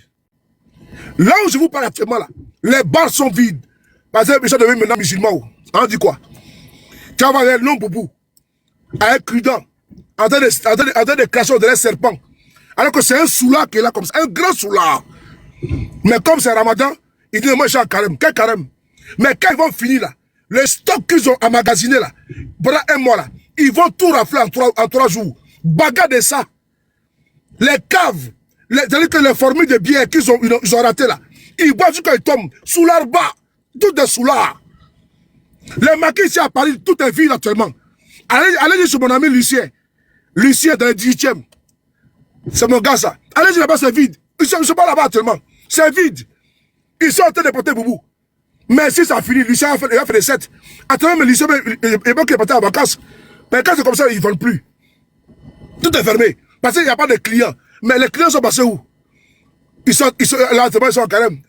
Là où je vous parle actuellement là, les bars sont vides. Parce que les gens deviennent maintenant musulmans. On dit quoi? Tu vas voir un long boubou, avec Crudan, en train de cracher de les serpents. Alors que c'est un soulard qui est là comme ça, un grand soulard. Mais comme c'est Ramadan, ils disent moi je suis en carême. Quel carême? Mais quand ils vont finir là, le stock qu'ils ont emmagasiné là, pendant un mois là, ils vont tout rafler en 3 jours. Bagarre de ça. Les caves, c'est-à-dire que les formules de bière qu'ils ont raté là, ils boivent jusqu'à ils tombent. Soulard bas, tout des soulards. Les maquis ici à Paris, tout est vide actuellement. Allez dire sur mon ami Lucien. Lucien dans le 18e. C'est mon gars ça. Allez dire là-bas, c'est vide. Ils ne sont pas là-bas actuellement. C'est vide. Ils sont en train de porter boubou. Mais si ça finit, Lucien a fait des 7. Actuellement, mais Lucien, il va qu'il est parti en vacances. Mais quand c'est comme ça, ils ne vendent plus. Tout est fermé. Parce qu'il n'y a pas de clients. Mais les clients sont passés où? Ils sont là, ils sont en carême.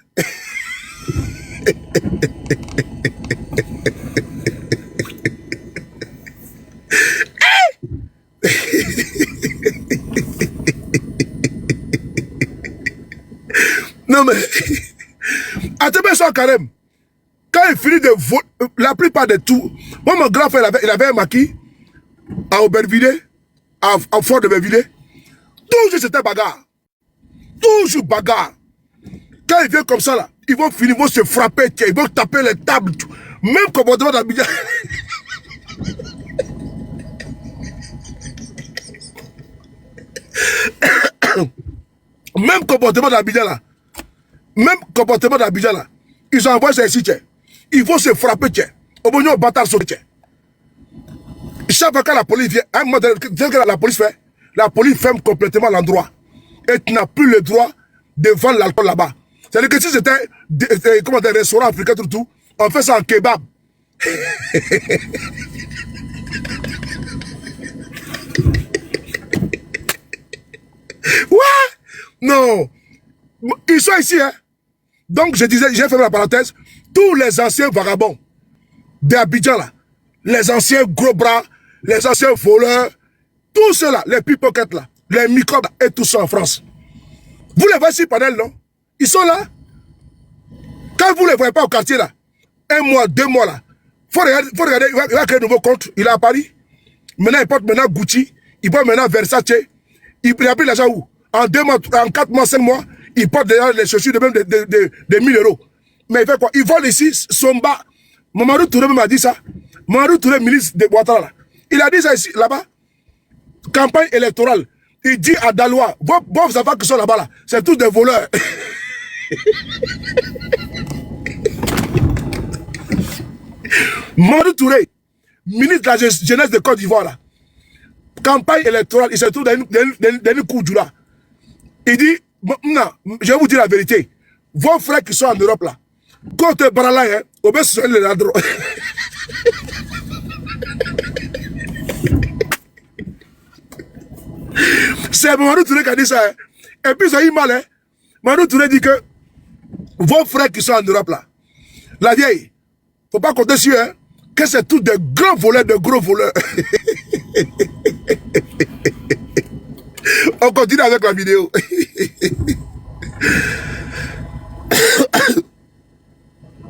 Non mais, Atebe sont en carême. Quand il finit de voter, la plupart de tout, moi mon grand frère, il avait un maquis à Aubervilliers, à Fort de Aubervilliers. Toujours c'était bagarre. Toujours bagarre. Quand ils viennent comme ça là, ils vont finir, ils vont se frapper, ils vont taper les tables. Même comportement d'Abidjan. Même comportement d'Abidjan là. Même comportement d'Abidjan là. Ils envoient ça ici, tiens. Ils vont se frapper, tiens. Au bout d'un bâtard sur tiens. Chaque fois que la police vient, à un moment donné, la police fait, la police ferme complètement l'endroit. Et tu n'as plus le droit de vendre l'alcool là-bas. C'est-à-dire que si c'était des restaurants africains, tout, on fait ça en kebab. Ouais! Non! Ils sont ici, hein? Donc, je disais, j'ai fait la parenthèse, tous les anciens vagabonds d'Abidjan, là, les anciens gros bras, les anciens voleurs, tous ceux-là, les pickpockets, là, les microbes, et tout ça en France. Vous les voyez sur panel, non? Ils sont là. Quand vous ne les voyez pas au quartier, là, 1 mois, 2 mois, là, faut regarder, il va créer un nouveau compte, il est à Paris. Maintenant, il porte maintenant Gucci, il porte maintenant Versace, il a pris l'argent où? En 2 mois, en 4 mois, 5 mois, il porte déjà les chaussures de même de 1000 €. Mais il fait quoi? Il vole ici, Somba. Mamadou Touré m'a dit ça. Mamadou Touré, ministre de Ouattara, là. Il a dit ça ici, là-bas. Campagne électorale. Il dit à Dalois, vos enfants qui sont là-bas, là, c'est tous des voleurs. Mamadou Touré, ministre de la jeunesse de Côte d'Ivoire, là. Campagne électorale, il se trouve dans une cour du là. Il dit, non, je vais vous dire la vérité. Vos frères qui sont en Europe là, quand tu parles là, au bas sur le ladro. C'est Mamadou Touré qui a dit ça. Et puis ça y est mal. Hein? Mamadou Touré dit que vos frères qui sont en Europe là, la vieille, faut pas compter sur eux, que c'est tous des grands voleurs, de gros voleurs. On continue avec la vidéo.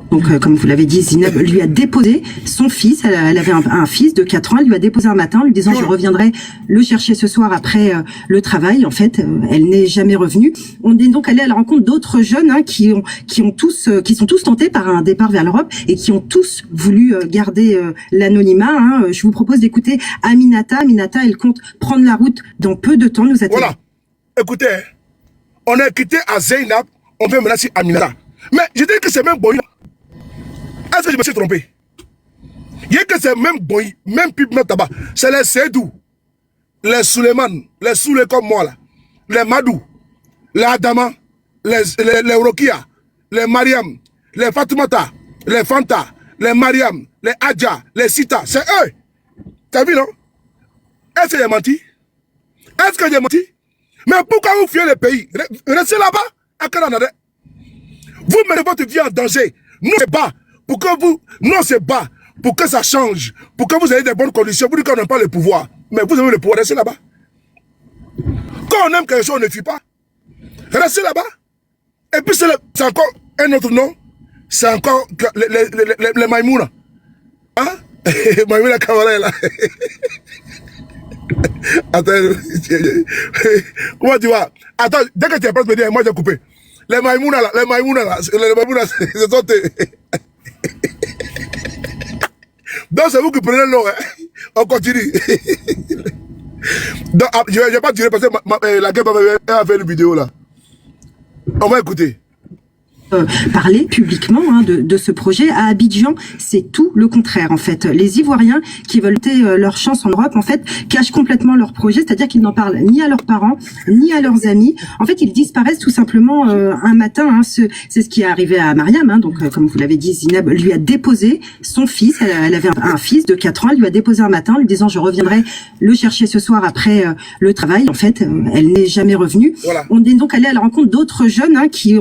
Donc, comme vous l'avez dit, Zineb lui a déposé son fils. Elle avait un fils de 4 ans. Elle lui a déposé un matin, lui disant « Je reviendrai le chercher ce soir après le travail ». En fait, elle n'est jamais revenue. On est donc allé à la rencontre d'autres jeunes hein, qui sont tous tentés par un départ vers l'Europe et qui ont tous voulu garder l'anonymat. Hein. Je vous propose d'écouter Aminata. Aminata, elle compte prendre la route dans peu de temps. Nous a voilà. Écoutez, on a quitté à Zeynab, on veut menacer Aminata. Mais je dis que c'est même bon. Est-ce que je me suis trompé? Il y a que c'est même Boy, même Pipement Tabac. C'est les Sédou, les Suleiman, les Soulé comme moi là, les Madou, les Adama, les Rokia, les Mariam, les Fatoumata, les Fanta, les Mariam, les Adja, les Sita. C'est eux. T'as vu non? Est-ce que j'ai menti? Est-ce que j'ai menti? Mais pourquoi vous fuyez le pays? Restez là-bas à Canada. Vous mettez votre vie en danger. Nous, c'est pas. Pour que vous, non, c'est bas, pour que ça change, pour que vous ayez des bonnes conditions, vous dites qu'on n'a pas le pouvoir. Mais vous avez le pouvoir, restez là-bas. Quand on aime quelque chose, on ne fuit pas. Restez là-bas. Et puis c'est encore un autre nom, c'est encore les Maïmouna. Hein? Maïmouna Kamara là. Attends, comment tu vois? Attends, dès que tu es prêt de me dire, moi j'ai coupé. Les Maïmouna là, c'est toi. Donc c'est vous qui prenez le nom, hein? On continue. Donc, je ne vais pas tirer parce que la guerre a fait une vidéo là. On va écouter. Parler publiquement hein, de ce projet. À Abidjan, c'est tout le contraire en fait. Les Ivoiriens qui veulent tenter leur chance en Europe en fait cachent complètement leur projet, c'est-à-dire qu'ils n'en parlent ni à leurs parents ni à leurs amis. En fait, ils disparaissent tout simplement un matin. Hein. C'est ce qui est arrivé à Mariam. Hein. Donc, comme vous l'avez dit, Zineb lui a déposé son fils. Elle avait un fils de 4 ans. Elle lui a déposé un matin, lui disant je reviendrai le chercher ce soir après le travail. En fait, elle n'est jamais revenue. Voilà. On est donc allé à la rencontre d'autres jeunes hein, qui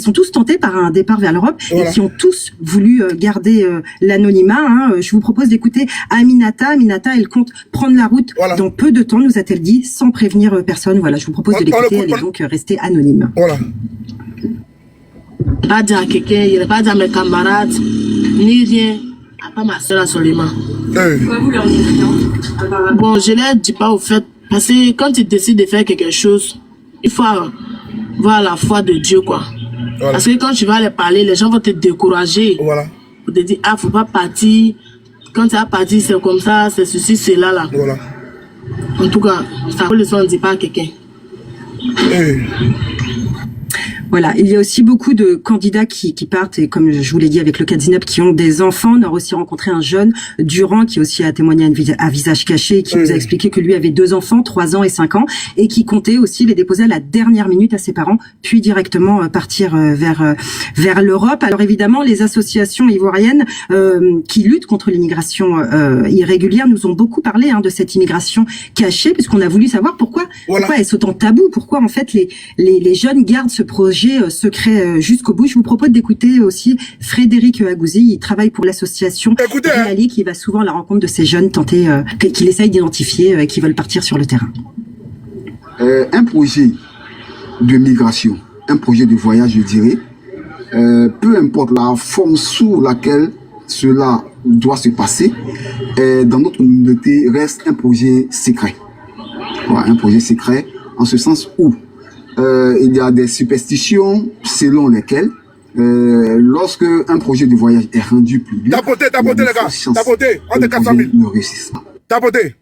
sont tous tentés par un départ vers l'Europe voilà. Et qui ont tous voulu garder l'anonymat. Hein. Je vous propose d'écouter Aminata. Aminata, elle compte prendre la route voilà. Dans peu de temps, nous a-t-elle dit, sans prévenir personne. Voilà, je vous propose de l'écouter. Elle est donc restée anonyme. Voilà. Pas dire à quelqu'un, il n'est pas dire à mes camarades, ni rien, à part ma soeur seulement. Bon, je ne leur dis pas au fait, parce que quand tu décides de faire quelque chose, il faut voir la foi de Dieu, quoi. Voilà. Parce que quand tu vas les parler, les gens vont te décourager. Voilà. Pour te dire, faut pas partir. Quand tu vas partir, c'est comme ça, c'est ceci, c'est là, là. Voilà. En tout cas, ça ne dit pas à quelqu'un. Voilà, il y a aussi beaucoup de candidats qui partent, et comme je vous l'ai dit avec le cas de Zineb, qui ont des enfants. On a aussi rencontré un jeune, Durand, qui aussi a témoigné à visage caché, qui nous a expliqué que lui avait 2 enfants, 3 ans et 5 ans, et qui comptait aussi les déposer à la dernière minute à ses parents, puis directement partir vers l'Europe. Alors évidemment, les associations ivoiriennes qui luttent contre l'immigration irrégulière nous ont beaucoup parlé hein, de cette immigration cachée, puisqu'on a voulu savoir pourquoi est-ce autant tabou, pourquoi en fait les jeunes gardent ce projet secret jusqu'au bout. Je vous propose d'écouter aussi Frédéric Agouzi. Il travaille pour l'association Réali qui va souvent à la rencontre de ces jeunes qu'il essaye d'identifier et qui veulent partir sur le terrain. Un projet de migration, un projet de voyage, je dirais, peu importe la forme sous laquelle cela doit se passer, dans notre communauté reste un projet secret. Voilà, un projet secret en ce sens où il y a des superstitions selon lesquelles lorsque un projet de voyage est rendu public, tapoté les gars, tapoté, on est 400 000. Tapoté.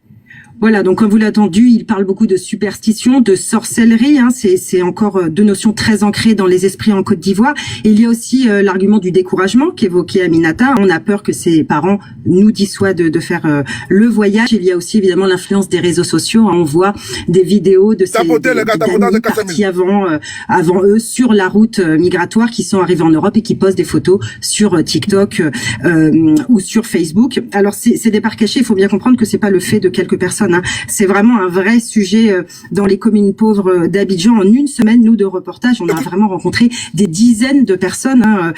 Voilà, donc comme vous l'avez entendu, il parle beaucoup de superstition, de sorcellerie. Hein, c'est encore deux notions très ancrées dans les esprits en Côte d'Ivoire. Et il y a aussi l'argument du découragement qu'évoquait Aminata. On a peur que ses parents nous dissuadent de faire le voyage. Il y a aussi évidemment l'influence des réseaux sociaux. Hein, on voit des vidéos de ces partis avant eux sur la route migratoire qui sont arrivés en Europe et qui postent des photos sur TikTok ou sur Facebook. Alors c'est des parts cachées. Il faut bien comprendre que c'est pas le fait de quelques personnes. Hein. C'est vraiment un vrai sujet dans les communes pauvres d'Abidjan. En une semaine, nous, de reportage, on a vraiment rencontré des dizaines de personnes, hein,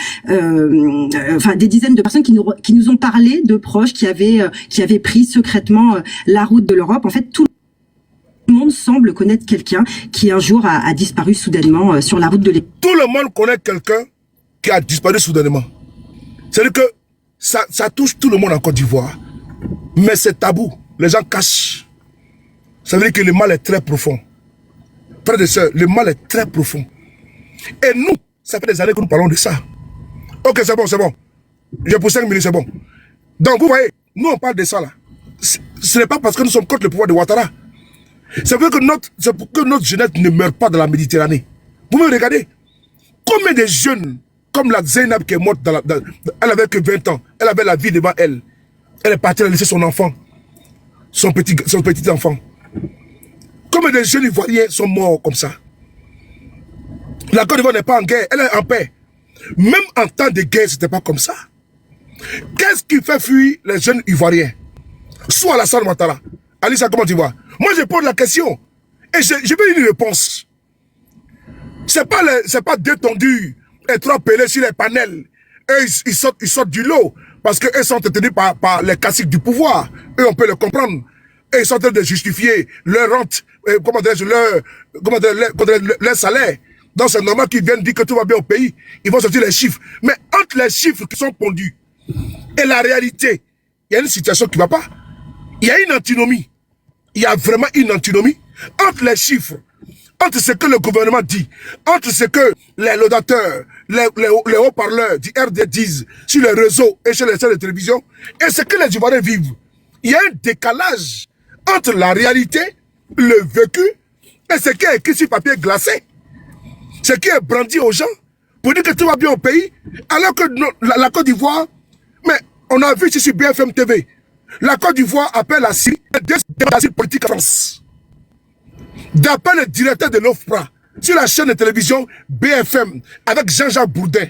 des dizaines de personnes qui nous ont parlé de proches qui avaient pris secrètement la route de l'Europe. En fait, tout le monde semble connaître quelqu'un qui un jour a disparu soudainement sur la route de l'Europe. Tout le monde connaît quelqu'un qui a disparu soudainement. C'est-à-dire que ça touche tout le monde en Côte d'Ivoire. Mais c'est tabou. Les gens cachent. Ça veut dire que le mal est très profond. Frères et sœurs, le mal est très profond. Et nous, ça fait des années que nous parlons de ça. Ok, c'est bon, c'est bon. J'ai pour 5 minutes, c'est bon. Donc, vous voyez, nous, on parle de ça là. Ce n'est pas parce que nous sommes contre le pouvoir de Ouattara. C'est pour que notre jeunesse ne meure pas dans la Méditerranée. Vous me regardez. Combien de jeunes, comme la Zainab qui est morte, elle avait que 20 ans, elle avait la vie devant elle. Elle est partie, elle a laissé son enfant. Son petit enfant. Combien de jeunes Ivoiriens sont morts comme ça? La Côte d'Ivoire n'est pas en guerre, elle est en paix. Même en temps de guerre, ce n'était pas comme ça. Qu'est-ce qui fait fuir les jeunes Ivoiriens? Soit Alassane Ouattara. Alissa, comment tu vois? Moi, je pose la question. Et je veux une réponse. C'est pas détendu et trois pelés sur les panels. Eux, ils sortent du lot. Parce qu'eux sont tenus par les caciques du pouvoir. Eux, on peut le comprendre. Et ils sont en train de justifier leur rente, leur salaire. Donc c'est normal qu'ils viennent dire que tout va bien au pays. Ils vont sortir les chiffres. Mais entre les chiffres qui sont pondus et la réalité, il y a une situation qui ne va pas. Il y a une antinomie. Il y a vraiment une antinomie entre les chiffres, entre ce que le gouvernement dit, entre ce que les laudateurs, les haut-parleurs du RD disent sur les réseaux et sur les chaînes de télévision, et ce que les Ivoiriens vivent. Il y a un décalage entre la réalité, le vécu, et ce qui est écrit sur papier glacé. Ce qui est brandi aux gens pour dire que tout va bien au pays, alors que la Côte d'Ivoire, mais on a vu ici sur BFM TV, la Côte d'Ivoire appelle la Syrie d'asile politique en France. D'après le directeur de l'OFPRA, sur la chaîne de télévision BFM, avec Jean-Jacques Bourdin,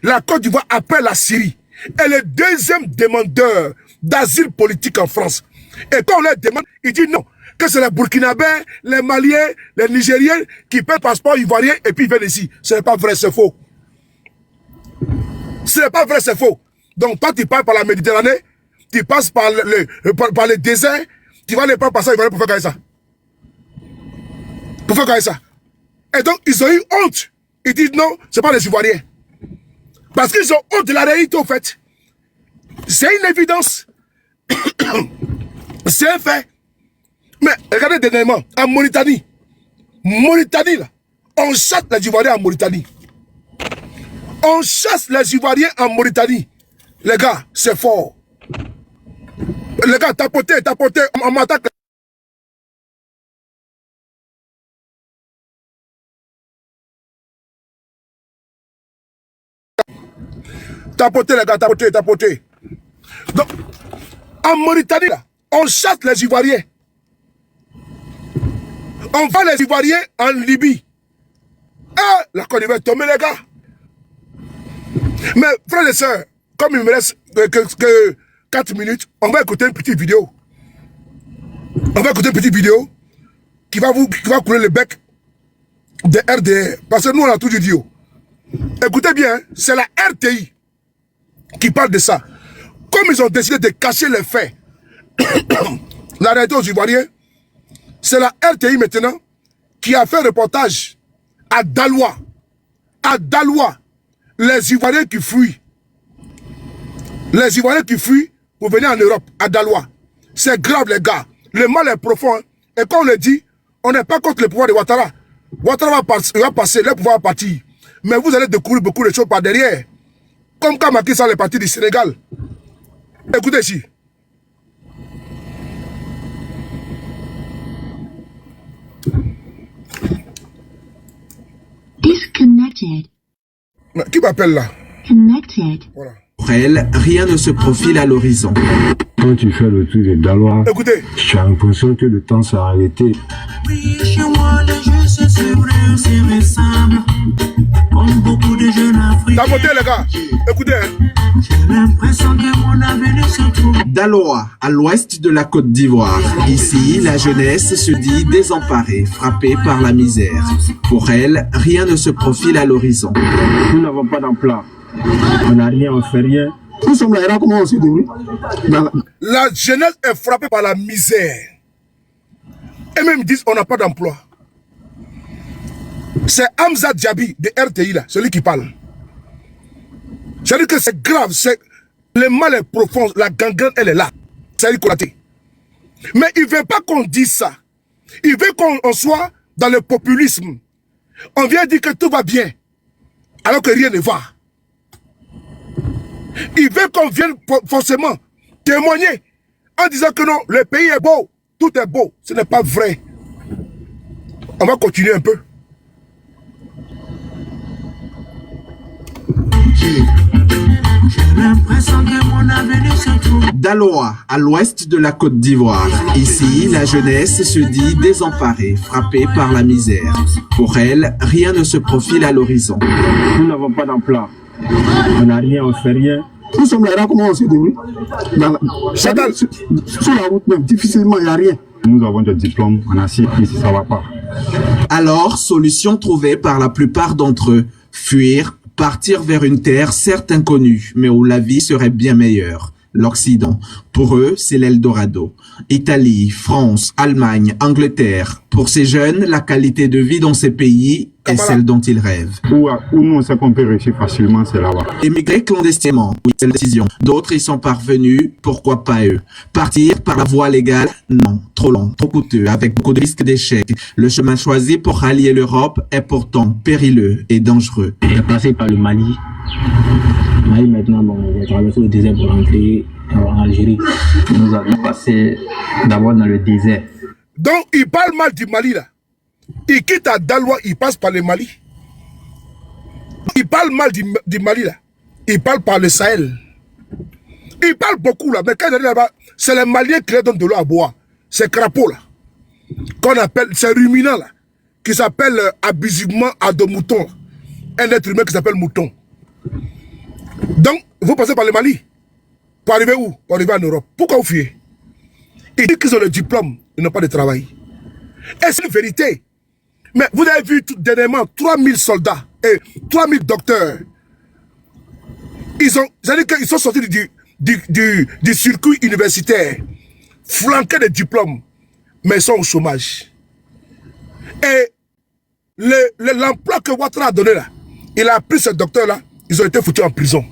la Côte d'Ivoire appelle la Syrie. Elle est le deuxième demandeur d'asile politique en France. Et quand on leur demande, il dit non, que c'est les Burkinabés, les Maliens, les Nigériens qui paient le passeport ivoirien et puis ils viennent ici. Ce n'est pas vrai, c'est faux. Ce n'est pas vrai, c'est faux. Donc toi, tu passes par la Méditerranée, tu passes par le désert, tu vas les prendre par ça, ivoirien pour faire ça. Pour faire ça. Et donc, ils ont eu honte. Ils disent non, ce n'est pas les Ivoiriens. Parce qu'ils ont honte de la réalité, au fait. C'est une évidence. C'est un fait. Mais regardez dernièrement, en Mauritanie, là, on chasse les Ivoiriens en Mauritanie. On chasse les Ivoiriens en Mauritanie. Les gars, c'est fort. Les gars, tapotez, on m'attaque. Tapotez, les gars, tapotez. Donc, en Mauritanie, là, on chasse les Ivoiriens. On va les Ivoiriens en Libye. Ah, la Côte d'Ivoire est tombée, les gars. Mais, frères et sœurs, comme il me reste que 4 minutes, on va écouter une petite vidéo. On va écouter une petite vidéo qui va couler le bec de RDR. Parce que nous, on a toujours dit. Écoutez bien, c'est la RTI qui parle de ça. Comme ils ont décidé de cacher les faits, la réalité aux Ivoiriens, c'est la RTI maintenant qui a fait un reportage à Daloa. À Daloa, les Ivoiriens qui fuient. Les Ivoiriens qui fuient pour venir en Europe, à Daloa. C'est grave, les gars. Le mal est profond. Hein. Et quand on le dit, on n'est pas contre le pouvoir de Ouattara. Ouattara va passer, le pouvoir va partir. Mais vous allez découvrir beaucoup de choses par derrière. Comme quand Macky Sall est parti du Sénégal. Écoutez ici. Connected. Qui m'appelle là? Connected. Voilà. Pour elle, rien ne se profile à l'horizon. Quand tu fais le tour des Dalois, écoutez, tu as l'impression que le temps s'est arrêté. Oui, chez moi, les jeux, c'est sûr, c'est ressemble. Comme beaucoup de jeunes Africains. T'as voté, les gars. Écoutez. J'ai l'impression que mon avenir se trouve. Daloa, à l'ouest de la Côte d'Ivoire. Ici, la jeunesse se dit désemparée, frappée par la misère. Pour elle, rien ne se profile à l'horizon. Nous n'avons pas d'emploi. On n'a rien, on fait rien. Nous sommes là, comment on se débrouille? La jeunesse est frappée par la misère. Et même ils disent on n'a pas d'emploi. C'est Hamza Diaby de RTI là, celui qui parle. C'est-à-dire que c'est grave, le mal est profond, la gangrène elle est là. C'est-à-dire qu'on l'a dit. Mais il ne veut pas qu'on dise ça. Il veut qu'on soit dans le populisme. On vient dire que tout va bien, alors que rien ne va. Il veut qu'on vienne forcément témoigner en disant que non, le pays est beau, tout est beau. Ce n'est pas vrai. On va continuer un peu. Daloa, à l'ouest de la Côte d'Ivoire. Ici, la jeunesse se dit désemparée, frappée par la misère. Pour elle, rien ne se profile à l'horizon. Nous n'avons pas d'emploi. On n'a rien, on fait rien. Nous sommes là, comment on se débrouille? Sur la route même, difficilement, il n'y a rien. Nous avons des diplômes, on a ici, ça ne va pas. Alors, solution trouvée par la plupart d'entre eux, fuir, partir vers une terre certes inconnue, mais où la vie serait bien meilleure. L'Occident. Pour eux, c'est l'Eldorado. Italie, France, Allemagne, Angleterre. Pour ces jeunes, la qualité de vie dans ces pays est celle dont ils rêvent. Où nous, on sait qu'on peut réussir facilement, c'est là-bas. Émigrer clandestinement, oui, c'est la décision. D'autres y sont parvenus, pourquoi pas eux? Partir par la voie légale? Non, trop long, trop coûteux, avec beaucoup de risques d'échec. Le chemin choisi pour rallier l'Europe est pourtant périlleux et dangereux. J'ai passé par le Mali. Mali maintenant, bon, j'ai traversé le désert pour rentrer en Algérie. Nous allons passer d'abord dans le désert. Donc, il parle mal du Mali là. Il quitte à Daloa, il passe par le Mali. Il parle mal du Mali là. Il parle par le Sahel. Il parle beaucoup là, mais quand il est là-bas, c'est les Maliens qui leur donnent de l'eau à boire. Ces crapauds là, qu'on appelle, ces ruminants là, qui s'appellent abusivement à de moutons. Un être humain qui s'appelle mouton. Donc, vous passez par le Mali. Pour arriver où? Pour arriver en Europe. Pourquoi vous fuyez? Ils disent qu'ils ont le diplôme, ils n'ont pas de travail. Et c'est une vérité. Mais vous avez vu tout dernièrement 3000 soldats et 3000 docteurs. C'est-à-dire qu'ils sont sortis du circuit universitaire, flanqués de diplômes, mais ils sont au chômage. Et l'emploi que Ouattara a donné là, il a pris ce docteur-là, ils ont été foutus en prison.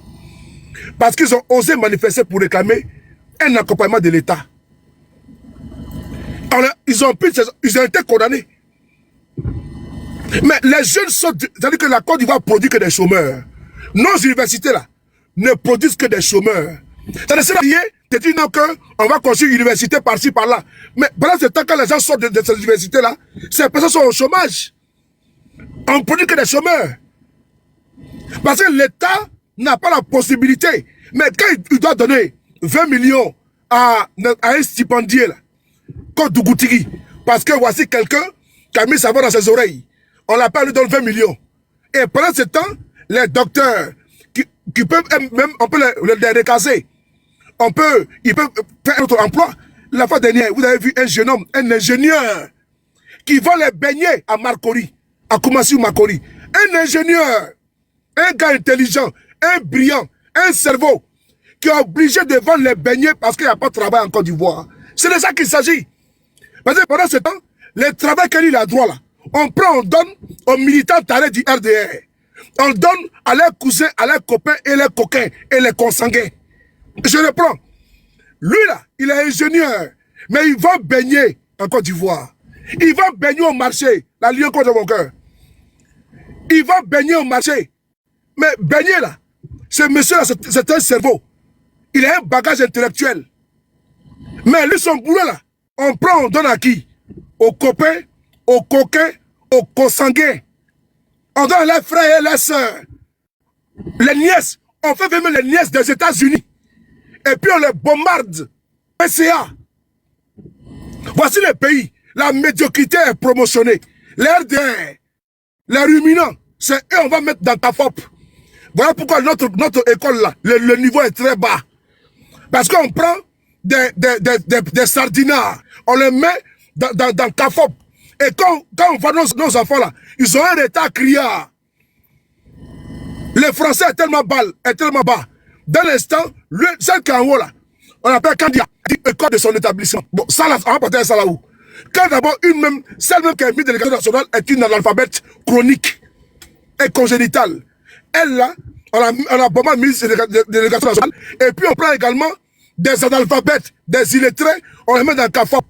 Parce qu'ils ont osé manifester pour réclamer un accompagnement de l'État. Ils ont été condamnés. Mais les jeunes sont... C'est-à-dire que la Côte d'Ivoire produit que des chômeurs. Nos universités là ne produisent que des chômeurs. C'est-à-dire que te dit non qu'on va construire une université par-ci par-là. Mais pendant ce temps, quand les gens sortent de ces universités-là, ces personnes sont au chômage. On produit que des chômeurs. Parce que l'État n'a pas la possibilité. Mais quand il doit donner 20 millions à un stipendier là, comme Dougoutigi, parce que voici quelqu'un qui a mis sa voix dans ses oreilles. On l'appelle, lui donne 20 millions. Et pendant ce temps, les docteurs qui peuvent même, on peut les recaser. Ils peuvent faire un autre emploi. La fois dernière, vous avez vu un jeune homme, un ingénieur, qui vend les beignets à Marcory, à Koumassi ou Marcory. Un ingénieur, un gars intelligent, un brillant, un cerveau, qui est obligé de vendre les beignets parce qu'il n'y a pas de travail en Côte d'Ivoire. C'est de ça qu'il s'agit. Parce que pendant ce temps, le travail qu'il a droit là, on prend, on donne aux militants tarés du RDR. On donne à leurs cousins, à leurs copains et leurs coquins et les consanguins. Je reprends. Lui là, il est ingénieur, mais il va baigner en Côte d'Ivoire. Il va baigner au marché, la Lyon contre mon cœur. Il va baigner au marché. Mais baigner là, ce monsieur là, c'est un cerveau. Il a un bagage intellectuel. Mais lui, son boulot là, on prend, on donne à qui? Aux copains, aux coquins, aux consanguins. On donne les frères et les sœurs. Les nièces. On fait venir les nièces des États-Unis. Et puis on les bombarde. PCA. Voici les pays. La médiocrité est promotionnée. Les RDR, les ruminants, c'est eux on va mettre dans ta FOP. Voilà pourquoi notre école là, le niveau est très bas. Parce qu'on prend des sardinards, on les met dans ta FOP. Et quand on voit nos enfants là, ils ont un retard criard. Le français est tellement bas. Dans l'instant, celle qui est en haut là, on appelle candidat, école de son établissement. Bon, ça là, on va porter ça là où? Quand d'abord, celle même qui est mise de l'éducation nationale est une analphabète chronique et congénitale. Elle là, on a pas mal mis de l'éducation nationale. Et puis on prend également des analphabètes, des illettrés, on les met dans le CAFOP.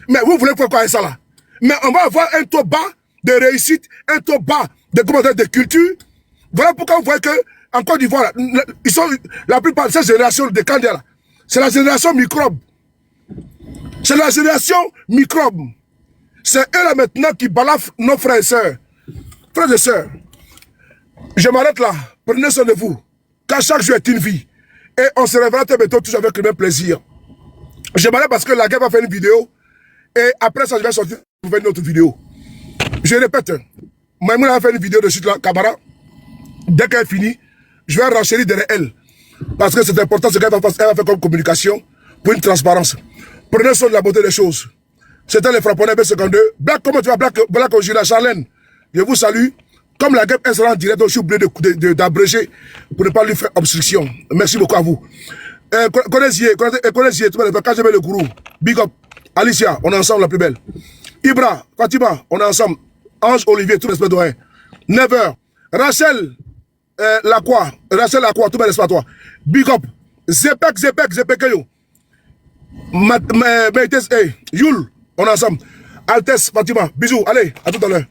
Mais vous voulez faire quoi avec ça là? Mais on va avoir un taux bas de réussite, un taux bas de commentaires de culture. Voilà pourquoi vous voyez que, en Côte d'Ivoire, ils sont, la plupart de ces générations de Candia là, c'est la génération microbe. C'est la génération microbe. C'est eux là maintenant qui balafrent nos frères et sœurs. Frères et sœurs, je m'arrête là. Prenez soin de vous. Car chaque jour est une vie. Et on se réveillera très bientôt toujours avec le même plaisir. Je m'arrête parce que la guerre va faire une vidéo. Et après ça, je vais sortir pour faire une autre vidéo. Je répète, Maïmouna va faire une vidéo de suite là, Kabara. Dès qu'elle finit, je vais renchérir derrière elle. Parce que c'est important ce qu'elle va faire comme communication pour une transparence. Prenez soin de la beauté des choses. C'était les frapponnés B52. Black, comment tu vas, Black Ojira, Charlène? Je vous salue. Comme la guêpe, elle sera en direct, donc je suis obligé d'abréger pour ne pas lui faire obstruction. Merci beaucoup à vous. Connaissez, tout le monde, quand je mets le gourou. Big up. Alicia, on est ensemble la plus belle. Ibra, Fatima, on est ensemble. Ange, Olivier, tout respect d'oreille. Never. Rachel, Lacroix, tout le respect à toi. Big up. Zepek, yo. Yul, on est ensemble. Altesse, Fatima, bisous, allez, à tout à l'heure.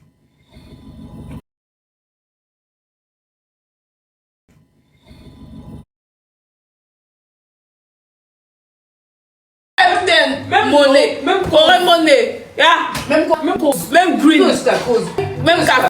Même monnaie, même monnaie, même green, même café.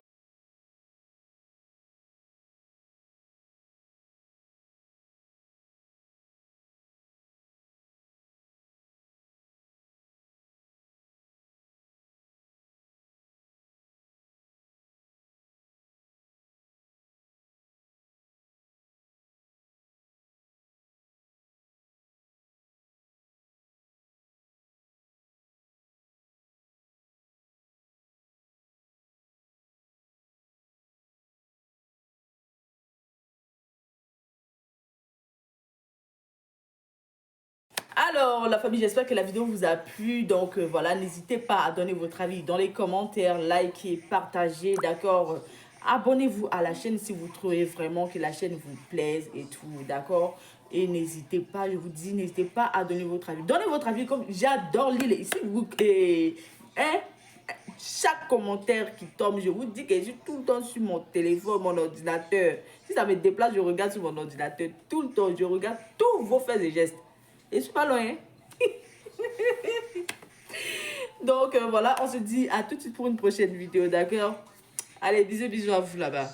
Alors la famille, j'espère que la vidéo vous a plu. Donc voilà, n'hésitez pas à donner votre avis dans les commentaires, likez, partagez, d'accord. Abonnez-vous à la chaîne si vous trouvez vraiment que la chaîne vous plaise et tout, d'accord. Et n'hésitez pas, je vous dis, n'hésitez pas à donner votre avis. Donnez votre avis, comme j'adore lire ici. Chaque commentaire qui tombe, je vous dis que je suis tout le temps sur mon téléphone, mon ordinateur. Si ça me déplace, je regarde sur mon ordinateur tout le temps. Je regarde tous vos faits et gestes. Et je suis pas loin. Donc voilà, on se dit à tout de suite pour une prochaine vidéo, d'accord? Allez, bisous à vous là-bas.